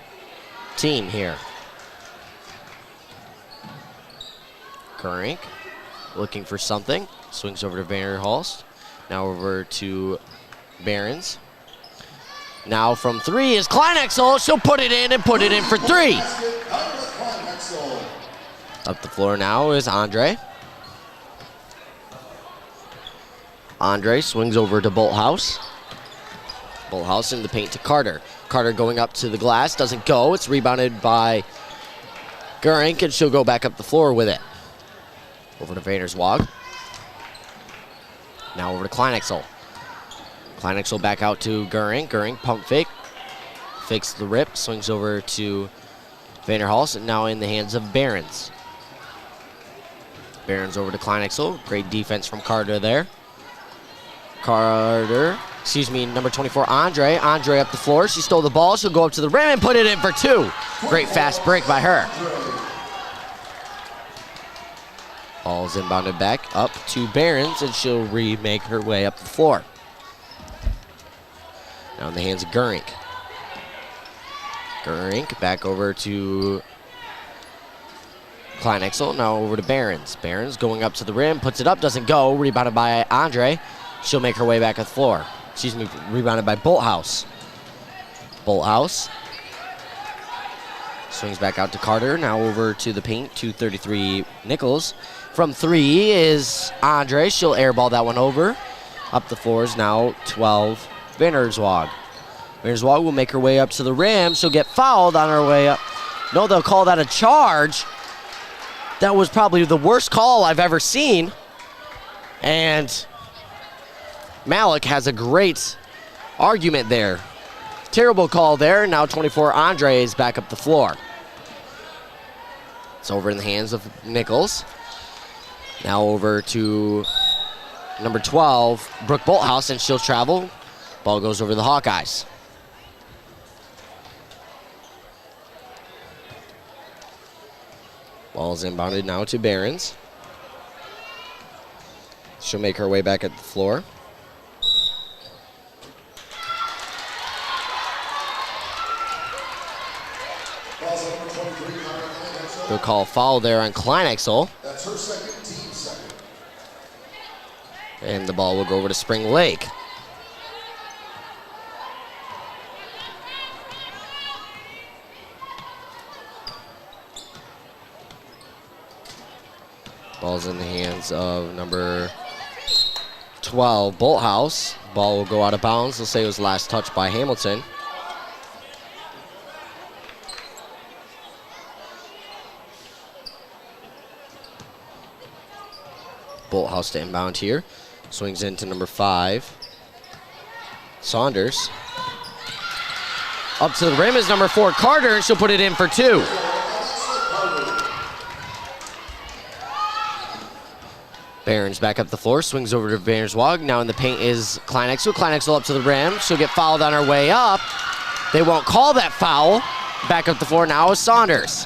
team here. Gurink looking for something. Swings over to Vanderhulst. Now over to Barons. Now from 3 is Kleinexel. She'll put it in and put it in for 3. Up the floor now is Andre. Andre swings over to Bolthouse. Bolthouse in the paint to Carter. Carter going up to the glass. Doesn't go. It's rebounded by Gurink, and she'll go back up the floor with it. Over to Vanderswag. Now over to Kleinexel. Kleinexel back out to Gurink. Gurink pump fake. Fakes the rip. Swings over to Vanderhulst. And now in the hands of Barons. Barons over to Kleinexel. Great defense from Carter there. Number 24, Andre. Andre up the floor. She stole the ball. She'll go up to the rim and put it in for 2. Great fast break by her. Ball's inbounded back up to Barons, and she'll remake her way up the floor. Now in the hands of Gurink. Gurink back over to Kleinexel. Now over to Barons. Barons going up to the rim, puts it up, doesn't go. Rebounded by Andre. She'll make her way back to the floor. Rebounded by Bolthouse. Bolthouse swings back out to Carter. Now over to the paint, 233 Nichols. From 3 is Andre. She'll airball that one over. Up the floor is now 12 Vanderswag. Vanderswag will make her way up to the rim. She'll get fouled on her way up. No, they'll call that a charge. That was probably the worst call I've ever seen. And Malik has a great argument there. Terrible call there. Now 24 Andre is back up the floor. It's over in the hands of Nichols. Now over to number 12, Brooke Bolthouse, and she'll travel. Ball goes over the Hawkeyes. Ball's inbounded now to Barons. She'll make her way back at the floor. They'll call a foul there on Kleinexel. That's her second, team second. And the ball will go over to Spring Lake. Ball's in the hands of number 12, Bolthouse. Ball will go out of bounds. They'll say it was last touched by Hamilton. Bolthouse to inbound here. Swings into number 5, Saunders. Up to the rim is number 4, Carter, and she'll put it in for 2. Barons back up the floor, swings over to Vanderswag. Now in the paint is Kleinexel. Kleinexel up to the rim. She'll get fouled on her way up. They won't call that foul. Back up the floor now is Saunders.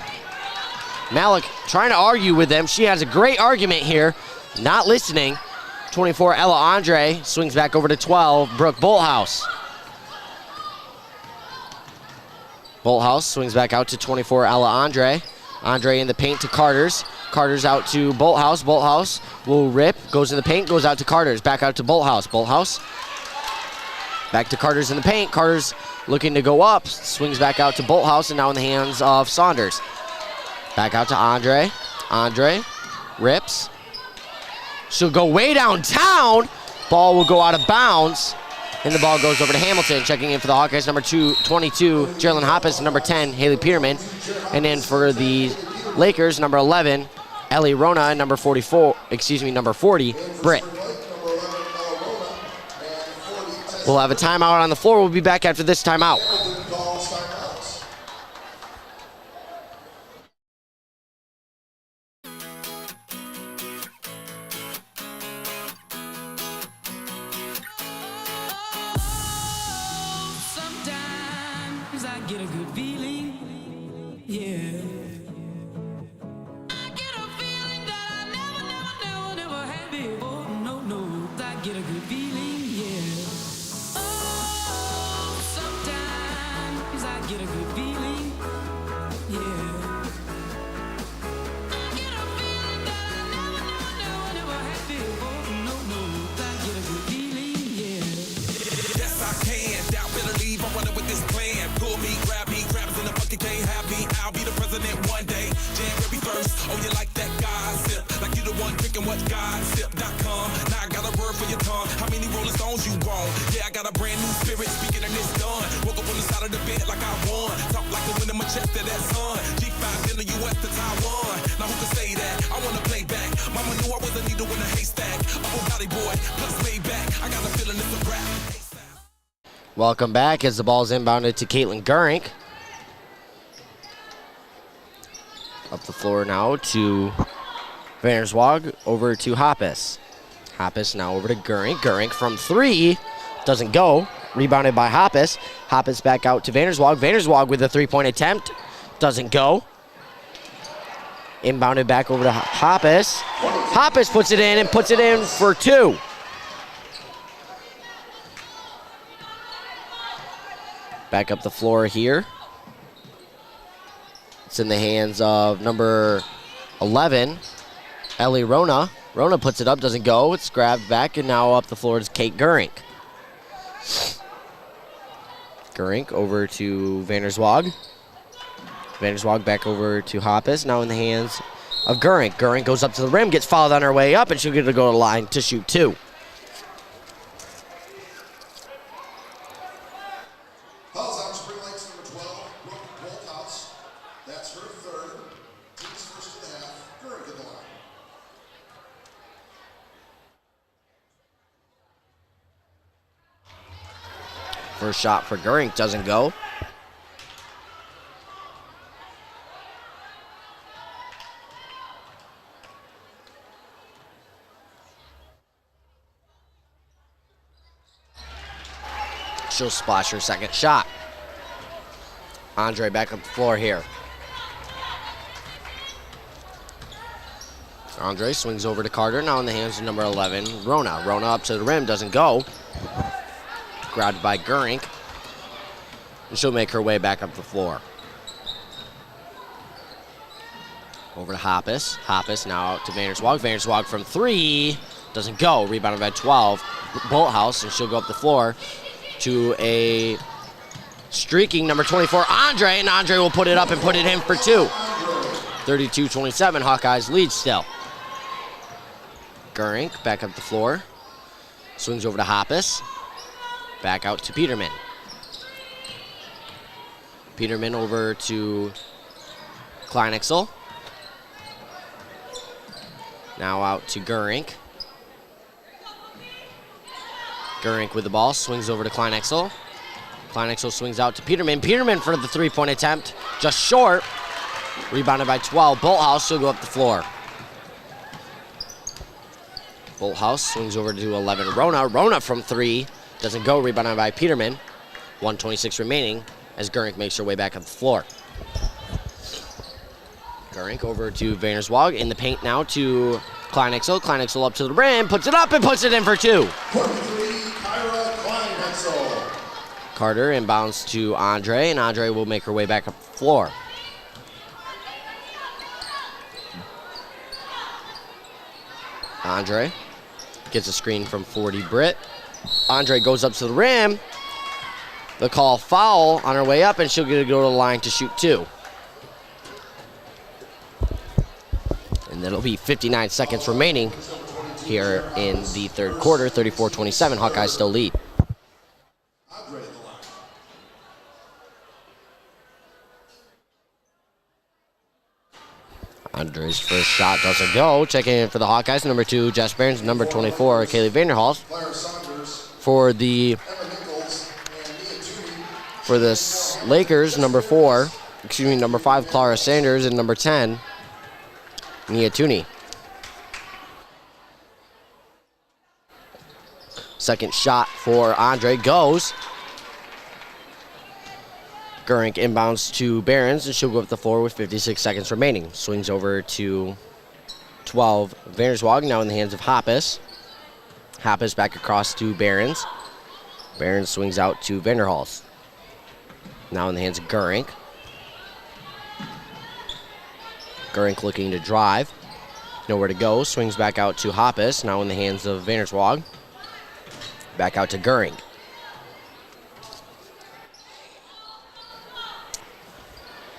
Malik trying to argue with them. She has a great argument here. Not listening. 24, Ella Andre swings back over to 12, Brooke Bolthouse. Bolthouse swings back out to 24, Ella Andre. Andre in the paint to Carter's. Carter's out to Bolthouse. Bolthouse will rip, goes in the paint, goes out to Carter's. Back out to Bolthouse. Bolthouse back to Carter's in the paint. Carter's looking to go up, swings back out to Bolthouse, and now in the hands of Saunders. Back out to Andre. Andre rips. She'll go way downtown. Ball will go out of bounds. And the ball goes over to Hamilton. Checking in for the Hawkeyes, number 22, Geraldine Hoppus, number 10, Haley Peterman. And then for the Lakers, number 11, Ellie Rona, and number 40, Britt. We'll have a timeout on the floor. We'll be back after this timeout. Sometimes I get a good feeling, yeah. I get a feeling that I never had before. No, I get a good feeling, yeah. Oh, sometimes I get a good feeling, yeah. I get a feeling that I never had before. No, I get a good feeling, yeah. Yes, I can. Doubt, better leave. I'm running with this plan. Pull me, grab us in the bucket, can't have me. I'll be the president one day. January 1st. Oh, you like that gossip? Like you the one drinking what gossip.com. Now I got a word for your tongue. How many Rolling Stones you want? Yeah, I got a brand new spirit. Speaking and it's done. Woke up on the side of the bed like I won. Talk like the wind in my chest to that sun. G5 in the US to Taiwan. Now who can say that? I wanna play back. Mama knew I was a needle in a haystack. A Bugatti boy, plus way back. I got a feeling it's a rap. Welcome back as the ball is inbounded to Caitlin Gurink. Up the floor now to Vanderswag, over to Hoppus. Hoppus now over to Gurink. Gurink from 3, doesn't go. Rebounded by Hoppus. Hoppus back out to Vanderswag. Vanderswag with a 3-point attempt, doesn't go. Inbounded back over to Hoppus. Hoppus puts it in and puts it in for 2. Back up the floor here. It's in the hands of number 11, Ellie Rona. Rona puts it up, doesn't go. It's grabbed back, and now up the floor is Kate Gurink. Gurink over to Vanderswag. Vanderswag back over to Hoppus, now in the hands of Gurink. Gurink goes up to the rim, gets fouled on her way up, and she'll get to go to the line to shoot 2. Fouls on Spring Lakes number 12, Brooke Bolthouse. That's her 3rd. Team's first of the half. Gurink in the line. First shot for Gurink doesn't go. She'll splash her second shot. Andre back up the floor here. Andre swings over to Carter, now in the hands of number 11, Rona. Rona up to the rim, doesn't go. Grabbed by Gurink. And she'll make her way back up the floor. Over to Hoppus. Hoppus now out to Vanderswag. Vanderswag from 3, doesn't go. Rebounded by 12. Bolthouse, and she'll go up the floor to a streaking number 24, Andre, and Andre will put it up and put it in for 2. 32-27, Hawkeyes lead still. Gurink back up the floor. Swings over to Hoppus. Back out to Peterman. Peterman over to Kleinexel. Now out to Gurink. Gurink with the ball, swings over to Kleinexel. Kleinexel swings out to Peterman. Peterman for the 3-point attempt, just short. Rebounded by 12. Bolthouse will go up the floor. Bolthouse swings over to 11. Rona from 3. Doesn't go. Rebounded by Peterman. 1:26 remaining as Gurink makes her way back up the floor. Gurink over to Vanderswag in the paint now to Kleinexel. Kleinexel up to the rim, puts it up and puts it in for 2. 23, Kyra Kleinexel. Carter inbounds to Andre, and Andre will make her way back up the floor. Andre gets a screen from 40 Britt. Andre goes up to the rim. The call foul on her way up, and she'll get to go to the line to shoot 2. And that'll be 59 seconds remaining here in the third quarter. 34-27, Hawkeyes still lead. Andre at the line. Andre's first shot doesn't go. Checking in for the Hawkeyes, number 2, Jess Barnes, number 24, Kaylee Vanderhals. Claire Saunders, For the Emma Nichols, and Mia Toomey. For the Lakers, number 5, Clara Sanders, and number 10, Nia Tooney. Second shot for Andre goes. Gurink inbounds to Barons, and she'll go up the floor with 56 seconds remaining. Swings over to 12, Vanderswag, now in the hands of Hoppus. Hoppus back across to Barons. Barons swings out to Vanderhals. Now in the hands of Gurink. Gurink looking to drive. Nowhere to go. Swings back out to Hoppus. Now in the hands of Vanderswag. Back out to Gurink.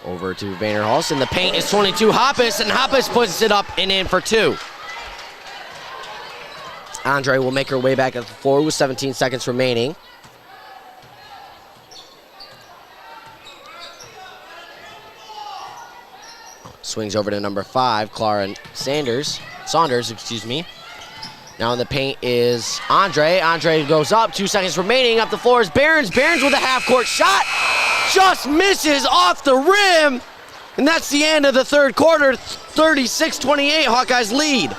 Over to Vanderhals. In the paint is 22 Hoppus, and Hoppus puts it up and in for 2. Andre will make her way back at the floor with 17 seconds remaining. Swings over to number 5, Clara Saunders. Now in the paint is Andre. Andre goes up, 2 seconds remaining. Up the floor is Barons. Barons with a half-court shot. Just misses off the rim. And that's the end of the third quarter. 36-28, Hawkeyes lead.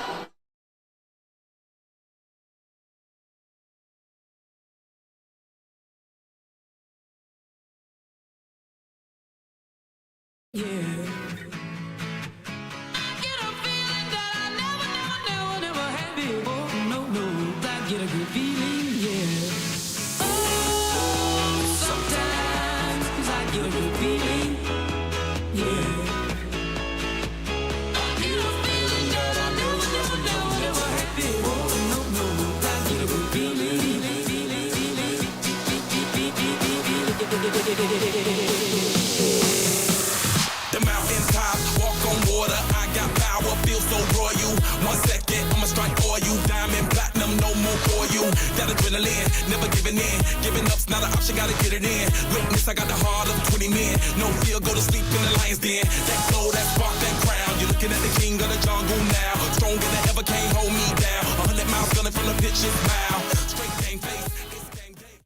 The mountain top, walk on water. I got power, feel so royal. 1 second, I'ma strike for you. Diamond, platinum, no more for you. That adrenaline, never giving in. Giving up's not an option, gotta get it in. Witness, I got the heart of 20 men. No fear, go to sleep in the lion's den. That glow, that spark, that crown. You're looking at the king of the jungle now. Stronger than ever, can't hold me down. 100 miles gunning from the pitch's mouth. Straight game face, it's game day.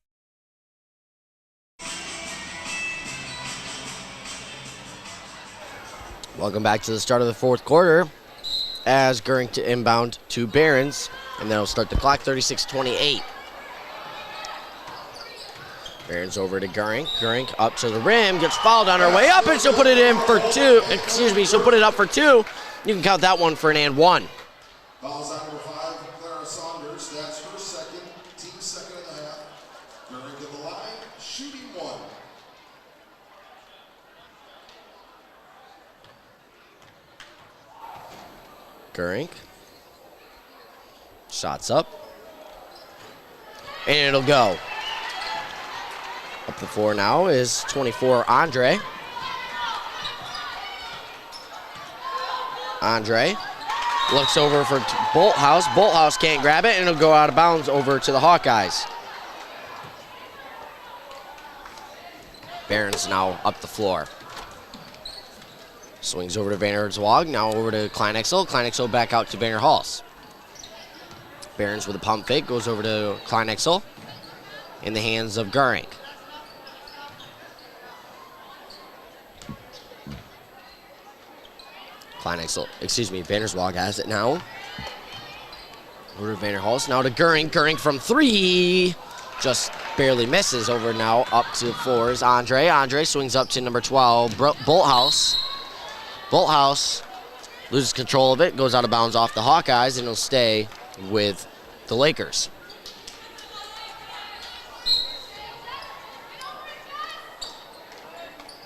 Welcome back to the start of the fourth quarter as Gurink to inbound to Barons, and that'll start the clock. 36-28. Barons over to Gurink. Gurink up to the rim, gets fouled on her way up, and she'll put it in for 2. She'll put it up for 2. You can count that one for an and 1. Fouls on number 5, Clara Saunders. That's her second, team second and a half. Gurink to the line, shooting 1. Gurink. Shots up. And it'll go. Up the floor now is 24, Andre. Andre looks over for Bolthouse. Bolthouse can't grab it, and it'll go out of bounds over to the Hawkeyes. Barons now up the floor. Swings over to Vanderswag, now over to Kleinexel. Kleinexel back out to Vanderhals. Barons with a pump fake, goes over to Kleinexel in the hands of Gurink. Vanderswag has it now. Over to Vanderhulst. Now to Goering. Goering from 3. Just barely misses. Over now up to 4 is Andre. Andre swings up to number 12, Bolthouse. Bolthouse loses control of it, goes out of bounds off the Hawkeyes, and it'll stay with the Lakers.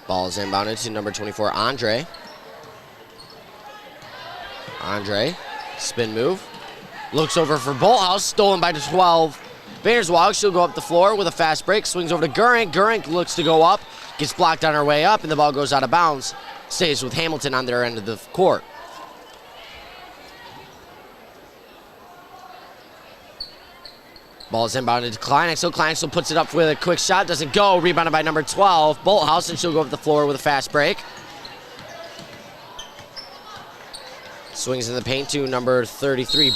Ball is inbounded to number 24, Andre. Andre, spin move. Looks over for Bolthouse, stolen by the 12. Vanderswag, she'll go up the floor with a fast break, swings over to Goering. Goering looks to go up, gets blocked on her way up, and the ball goes out of bounds. Stays with Hamilton on their end of the court. Ball is inbounded to Kleinexel. Kleinexel puts it up with a quick shot. Doesn't go. Rebounded by number 12, Bolthouse, and she'll go up the floor with a fast break. Swings in the paint to number 33,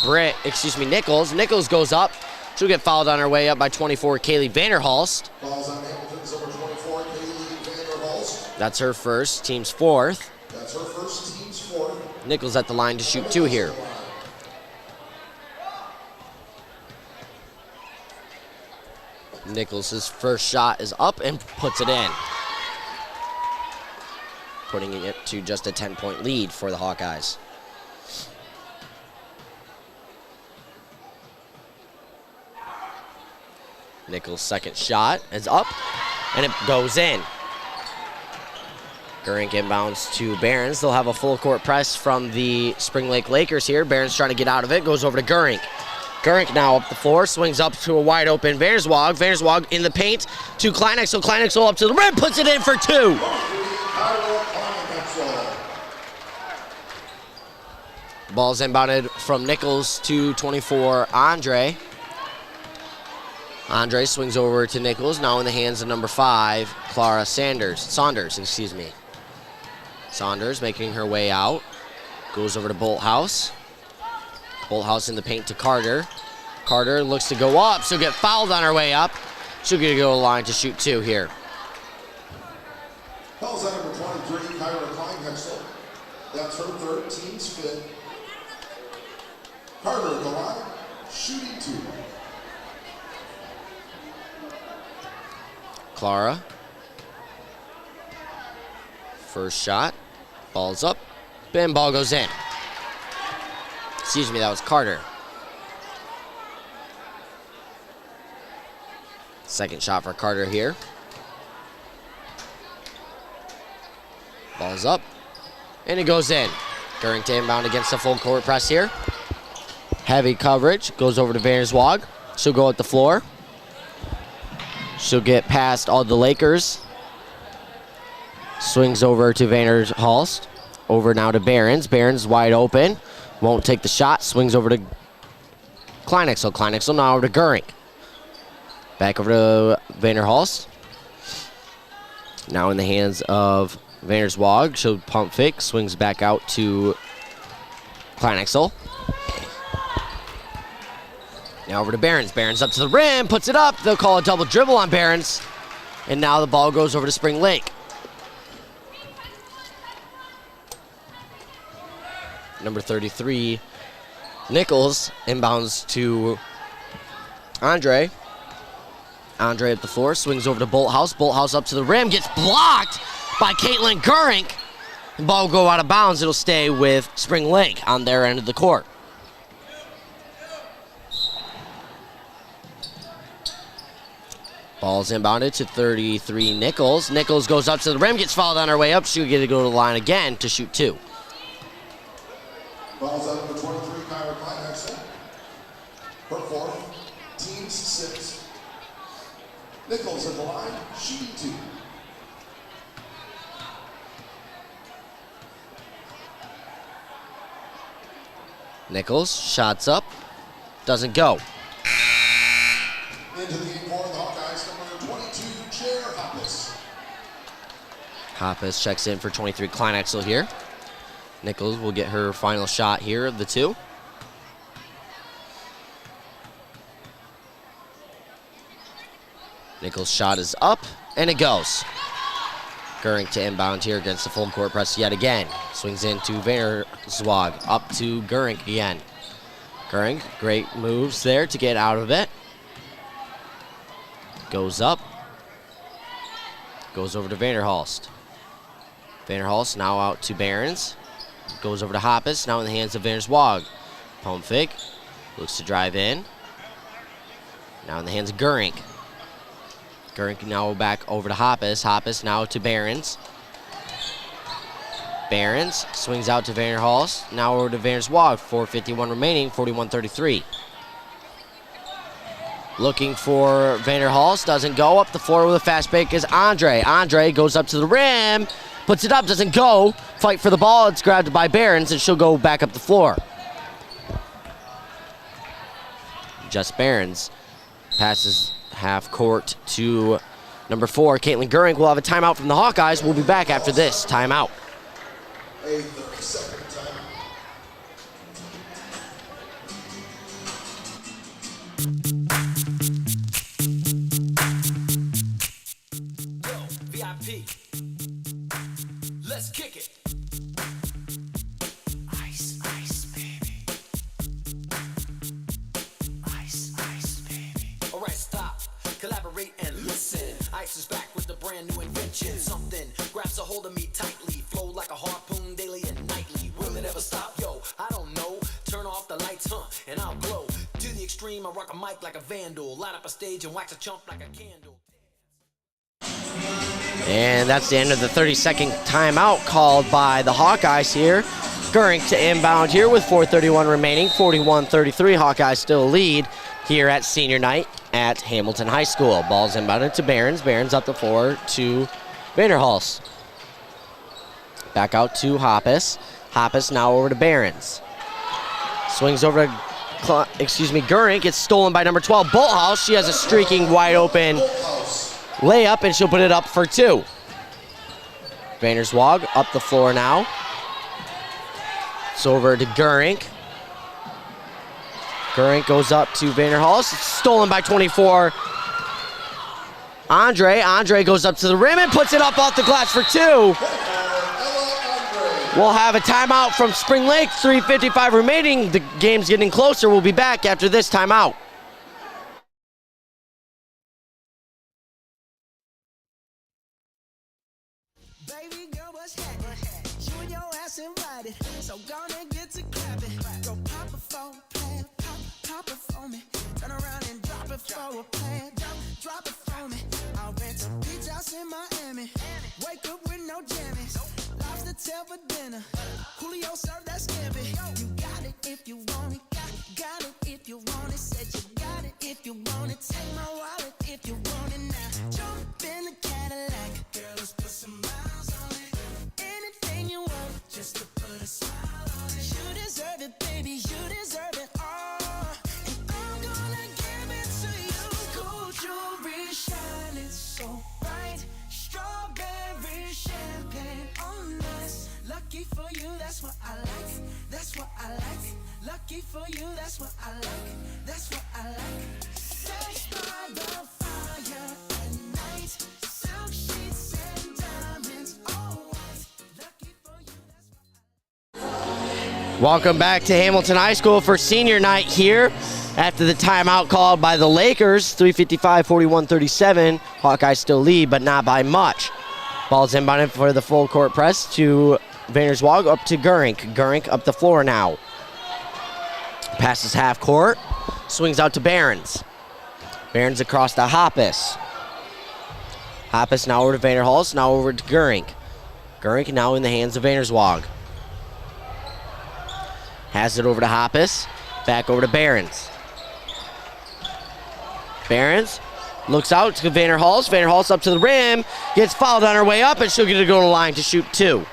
Nichols. Nichols goes up. She'll get fouled on her way up by 24, Kaylee Vanderhulst. Falls on Hamilton's number 24, Kaylee Vanderhulst. That's her first, team's 4th. That's her first, team's 4th. Nichols at the line to shoot 2 here. Nichols' first shot is up and puts it in. Putting it to just a 10-point lead for the Hawkeyes. Nichols' second shot is up, and it goes in. Goering inbounds to Barons. They'll have a full court press from the Spring Lake Lakers here. Barons trying to get out of it, goes over to Goering. Goering now up the floor, swings up to a wide open Vanderswag. Vanderswag in the paint to Kleinexel. Kleinexel up to the rim, puts it in for 2. Ball's inbounded from Nichols to 24, Andre. Andre swings over to Nichols, now in the hands of number 5, Clara Saunders, excuse me. Saunders making her way out. Goes over to Bolthouse. Bolthouse in the paint to Carter. Carter looks to go up. She'll get fouled on her way up. She'll get to go to the line to shoot 2 here. Fouls on number 23, Kyra Kleinhexel. That's her 3rd, team's 5th. Carter at the line, shooting 2. Clara. First shot. Ball's up. And ball goes in. Excuse me, that was Carter. Second shot for Carter here. Ball's up. And it goes in. Goering to inbound against the full court press here. Heavy coverage. Goes over to Vanderswag. She'll go at the floor. She'll get past all the Lakers. Swings over to Vanderhulst. Over now to Barons. Barons wide open. Won't take the shot. Swings over to Kleinexel. Kleinexel now over to Goering. Back over to Vanderhulst. Now in the hands of Vanderswag. She'll pump fake. Swings back out to Kleinexel. Now over to Barons. Barons up to the rim, puts it up. They'll call a double dribble on Barons. And now the ball goes over to Spring Lake. Number 33, Nichols, inbounds to Andre. Andre at the floor, swings over to Bolthouse. Bolthouse up to the rim, gets blocked by Caitlin Goering. The ball will go out of bounds. It'll stay with Spring Lake on their end of the court. Ball's inbounded to 33, Nichols. Nichols goes up to the rim, gets fouled on her way up. She'll get to go to the line again to shoot 2. Ball's out number 23, Kyra Kleinhexel. Her 4th, team's 6th. Nichols at the line, shooting 2. Nichols, shots up, doesn't go. Into the game for the Hawkeyes, number 22, Chair Hoppus. Hoppus checks in for 23, Kleinexel here. Nichols will get her final shot here of the 2. Nichols' shot is up, and it goes. Goering to inbound here against the full court press yet again. Swings into Vanderswag, up to Goering again. Goering, great moves there to get out of it. Goes up. Goes over to Vanderhulst. Vanderhulst now out to Behrens. Goes over to Hoppus, now in the hands of Vanderswag. Palm fake. Looks to drive in. Now in the hands of Goering. Goering now back over to Hoppus. Hoppus now to Behrens. Behrens swings out to Vanderhulst. Now over to Vanderswag. 4:51 remaining, 41-33. Looking for Vanderhulst, doesn't go. Up the floor with a fast break is Andre. Andre goes up to the rim, puts it up, doesn't go. Fight for the ball, it's grabbed by Behrens, and she'll go back up the floor. Just Behrens passes half court to number 4, Caitlin Goering. Will have a timeout from the Hawkeyes. We'll be back after this timeout. A 30-second timeout. VIP. Let's kick it. Ice, ice, baby. Ice, ice, baby. All right, stop. Collaborate and listen. Ice is back with a brand new invention. Something grabs a hold of me tightly. Flow like a harpoon daily and nightly. Will it ever stop? Yo, I don't know. Turn off the lights, and I'll glow. To the extreme, I rock a mic like a vandal. Light up a stage and wax a chump like a candle. And that's the end of the 30-second timeout called by the Hawkeyes here. Goering to inbound here with 4:31 remaining, 41-33. Hawkeyes still lead here at senior night at Hamilton High School. Ball's inbounded to Behrens. Behrens up the floor to Vanderhulst. Back out to Hoppus. Hoppus now over to Behrens. Swings over to, Goering. Gets stolen by number 12, Bolthouse. She has a streaking wide open layup, and she'll put it up for 2. Vanderswag up the floor now. It's over to Goering. Goering goes up to Vanderhulst. It's stolen by 24. Andre goes up to the rim and puts it up off the glass for 2. We'll have a timeout from Spring Lake. 3:55 remaining. The game's getting closer. We'll be back after this timeout. Baby girl, what's happening? You and your ass invited, so gonna get to clapping. Go pop it for a plan, pop it for me. Turn around and drop it for a plan, drop it for me. I'll rent a beach house in Miami. Wake up with no jammies. Lobster tail for dinner. Julio served that scampi. You got it if you want it. Got it if you want it. Said you got it if you want it. Take my wallet if you want it now. Jump in the Cadillac. Girl, let's put some miles on it. Anything you want, just to put a smile on it. You deserve it, baby. You deserve it all. And I'm gonna give it to you. Gold jewelry shining so bright. Strawberry champagne on us. Lucky for you, that's what I like. That's what I like. Lucky for you, that's what I like. That's what I like. Sex by the fire at night. Silk sheets and diamonds, all white. Lucky for you, that's what I like. Welcome back to Hamilton High School for senior night here after the timeout called by the Lakers. 3:55, 41-37. Hawkeyes still lead, but not by much. Ball's inbounded for the full court press to Vanderswag up to Goering. Goering up the floor now. Passes half court. Swings out to Behrens. Behrens across to Hoppus. Hoppus now over to Vanderhulst. Now over to Goering. Goering now in the hands of Vanderswag. Has it over to Hoppus. Back over to Behrens. Behrens looks out to Vanderhulst. Vanderhulst up to the rim. Gets fouled on her way up, and she'll get to go to the line to shoot 2.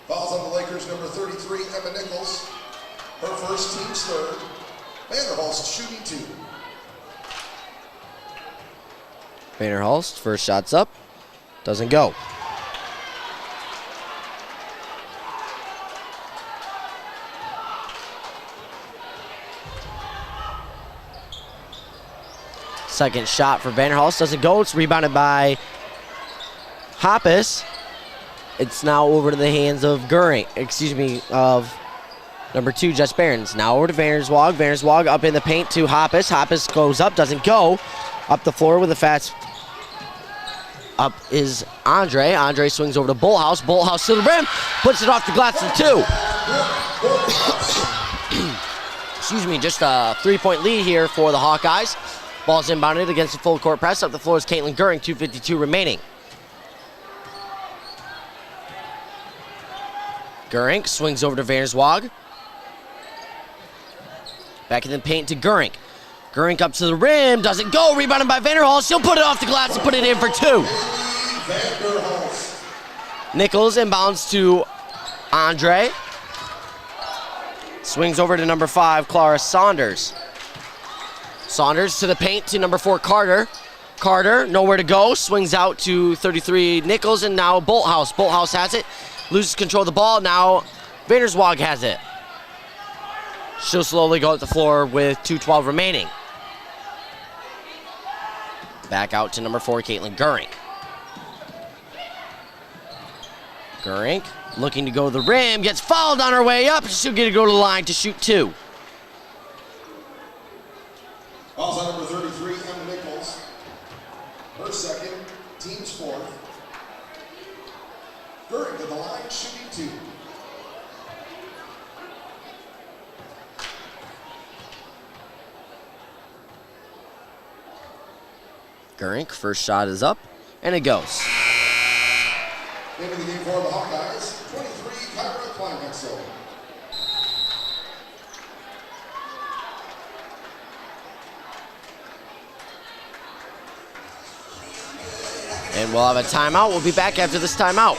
Fouls on the Lakers, number 33, Emma Nichols. Her first, team's third. Vanderhulst shooting 2. Vanderhulst, first shot's up. Doesn't go. Second shot for Vanderhulst doesn't go. It's rebounded by Hoppus. It's now over to the hands of of number 2, Jess Behrens. Now over to Vanderswag. Vanderswag up in the paint to Hoppus. Hoppus goes up, doesn't go. Up the floor with a fast. Up is Andre. Andre swings over to Bolthouse. Bolthouse to the rim. Puts it off the glass for 2. Excuse me, just a 3-point lead here for the Hawkeyes. Ball's inbounded against the full court press. Up the floor is Caitlin Goering, 2:52 remaining. Goering swings over to Vanderswag. Back in the paint to Goering. Goering up to the rim, doesn't go. Rebounded by Vanderhulst. She'll put it off the glass and put it in for 2. Nichols inbounds to Andre. Swings over to number 5, Clara Saunders. Saunders to the paint to number 4, Carter. Carter, nowhere to go. Swings out to 33, Nichols, and now Bolthouse. Bolthouse has it. Loses control of the ball. Now Vanderswag has it. She'll slowly go up the floor with 2:12 remaining. Back out to number 4, Caitlin Goering. Goering looking to go to the rim. Gets fouled on her way up. She'll get to go to the line to shoot 2. Fouls on number 33, Emma Nichols. Her second, team's 4th. Goering to the line, shooting 2. Goering, first shot is up, and it goes. Into the game for the Hawkeyes, 23, Kyra Kleinhexel. And we'll have a timeout. We'll be back after this timeout.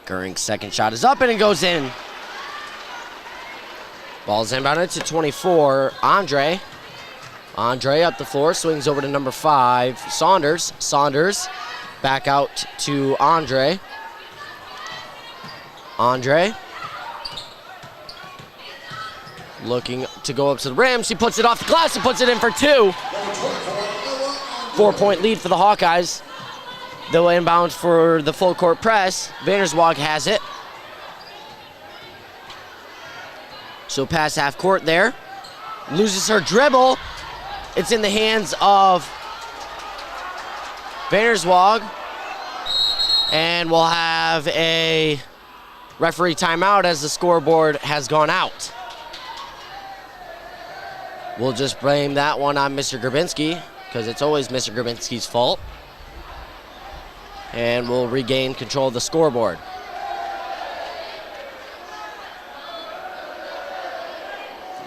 Goering's second shot is up and it goes in. Ball's inbounded to 24, Andre. Andre up the floor, swings over to number 5, Saunders. Saunders back out to Andre. Andre looking to go up to the rim. She puts it off the glass and puts it in for 2. 4-point lead for the Hawkeyes. They'll inbound for the full court press. Vanderswag has it. She'll pass half court there. Loses her dribble. It's in the hands of Vanderswag. And we'll have a referee timeout as the scoreboard has gone out. We'll just blame that one on Mr. Grabinski, because it's always Mr. Grabinski's fault. And we'll regain control of the scoreboard.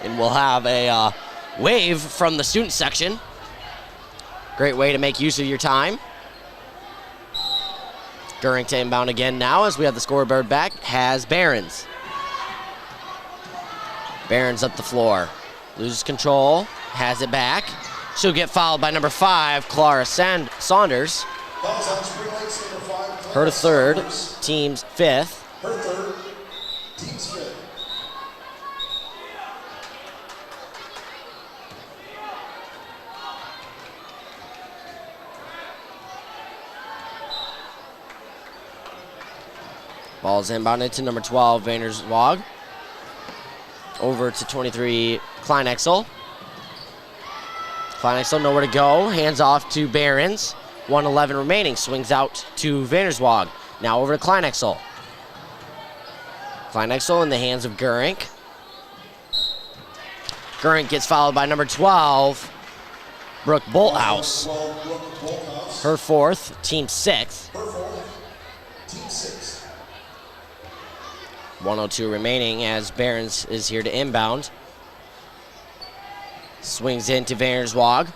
And we'll have a wave from the student section. Great way to make use of your time. Goering to inbound again now as we have the scoreboard back. Has Behrens. Behrens up the floor. Loses control. Has it back. She'll get fouled by number 5, Clara Saunders. Her third, team's 5th. Her third, team's 5th. Ball's inbounded to number 12, Vanderswag. Over to 23, Kleinexel. Kleinexel nowhere to go. Hands off to Behrens. 1:11 remaining. Swings out to Vanderswag. Now over to Kleinexel. Kleinexel in the hands of Gurink. Gurink gets followed by number 12, Brooke Bolthouse. Her fourth, team sixth. 1:02 remaining as Behrens is here to inbound. Swings into Vanderswag.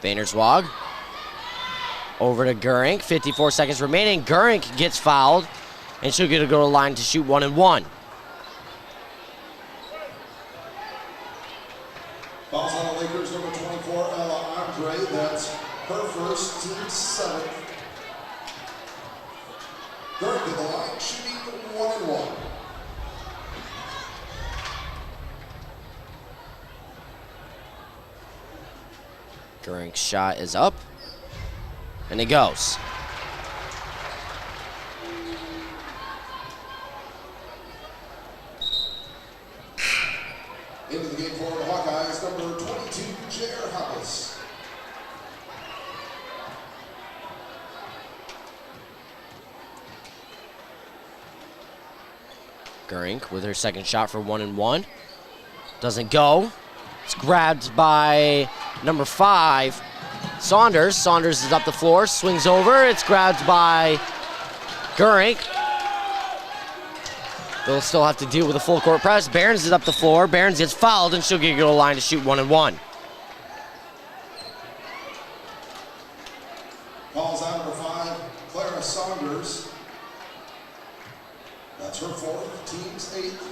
Vanderswag over to Gurink. 54 seconds remaining. Gurink gets fouled, and she'll get to go to the line to shoot 1-1. Fouls on the Lakers, number 24, Ella Andre. That's her first, team seventh. Gurink at the line, shooting 1-1. Gurink's shot is up, and it goes. Into the game for the Hawkeyes, number 22, J.R. Hoppus. Gurink with her second shot for 1-1. Doesn't go. It's grabbed by number 5, Saunders. Saunders is up the floor, swings over. It's grabbed by Gurink. They'll still have to deal with a full court press. Behrens is up the floor. Behrens gets fouled, and she'll get to go to the line to shoot 1-1. Calls out number 5, Clara Saunders. That's her fourth, team's eighth.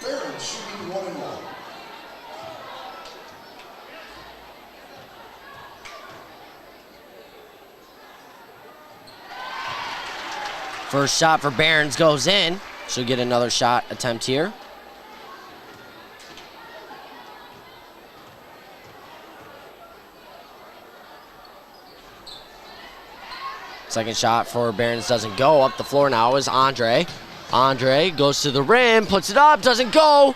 Behrens shooting 1-1. First shot for Behrens goes in. She'll get another shot attempt here. Second shot for Behrens doesn't go. Up the floor now is Andre. Andre goes to the rim, puts it up, doesn't go.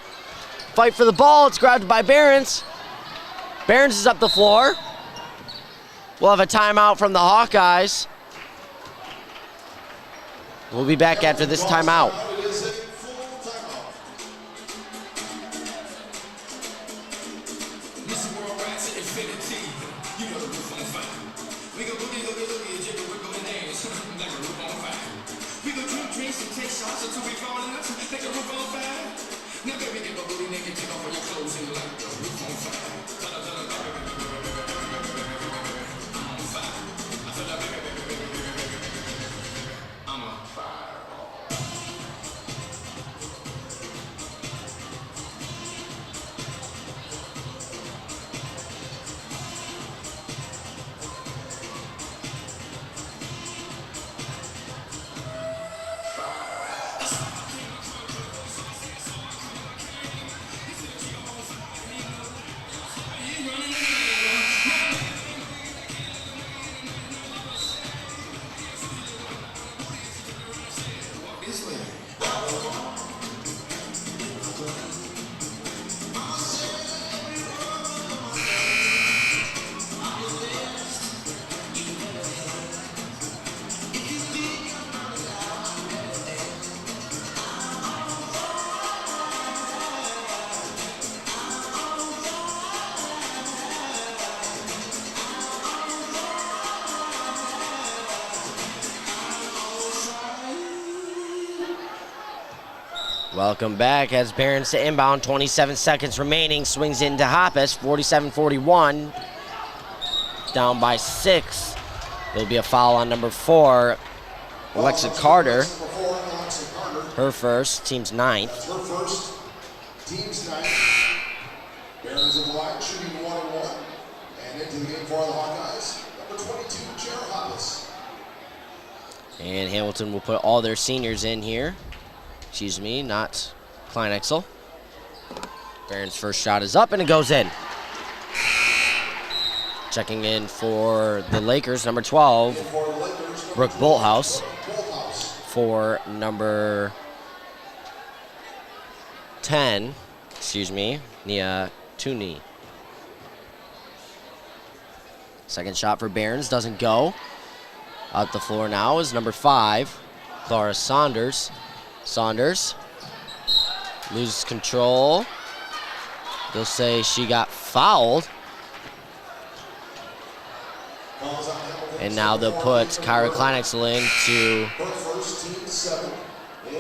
Fight for the ball. It's grabbed by Behrens. Behrens is up the floor. We'll have a timeout from the Hawkeyes. We'll be back after this timeout. It is a full timeout. This world rats to infinity. You know the roof on fire. We go boogie, boogie, boogie, and jiggle, wiggle, and dance like a roof on fire. We go drink drinks and take shots until we fall in love like a roof on fire. Now baby, get my booty naked, take off all your clothes and like a roof on fire. I'm on fire. I feel like I'm on fire. Welcome back as Behrens to inbound, 27 seconds remaining, swings into Hoppus, 47-41, down by 6. There'll be a foul on number 4, Alexa Carter, her first, team's 9th. That's her first, team's 9th. Behrens in the line, shooting 1-1. And into the game for the Hawkeyes, number 22, J.R. Hoppus. And Hamilton will put all their seniors in here. Excuse me, not Kleinexel. Behrens' first shot is up, and it goes in. Checking in for the Lakers, number 12, Brooke Bolthouse. For number 10, Nia Tooney. Second shot for Barons doesn't go. Up the floor now is number 5, Clara Saunders. Saunders loses control. They'll say she got fouled. And now they'll put Kyra Kleinexel in to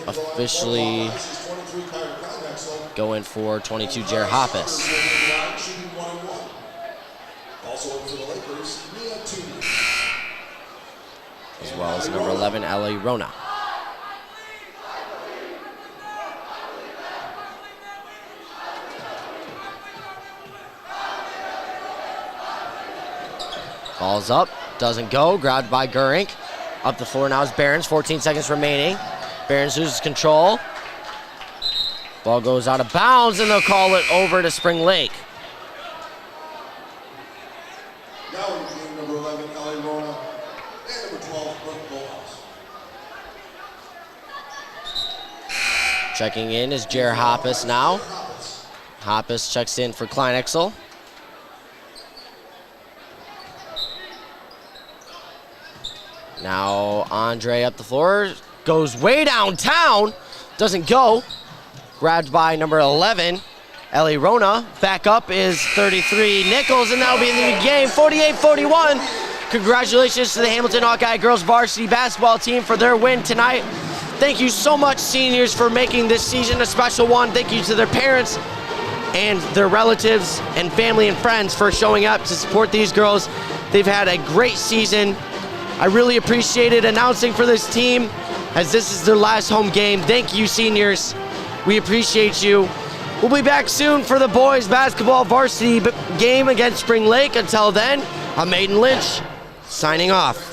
officially go in for 22 Jer Hoppus. As well as number 11, Ellie Rona. Ball's up, doesn't go, grabbed by Gurink. Up the floor now is Barons, 14 seconds remaining. Barons loses control. Ball goes out of bounds and they'll call it over to Spring Lake. Now in the game, number 11, Ellie Rona, and number 12, Brooke Bullhouse. Checking in is Jer Hoppus now. Hoppus checks in for Kleinexel. Now Andre up the floor, goes way downtown, doesn't go. Grabbed by number 11, Ellie Rona. Back up is 33 Nichols, and that'll be in the game, 48-41. Congratulations to the Hamilton Hawkeye girls varsity basketball team for their win tonight. Thank you so much, seniors, for making this season a special one. Thank you to their parents and their relatives and family and friends for showing up to support these girls. They've had a great season. I really appreciated announcing for this team as this is their last home game. Thank you, seniors. We appreciate you. We'll be back soon for the boys basketball varsity game against Spring Lake. Until then, I'm Aiden Lynch, signing off.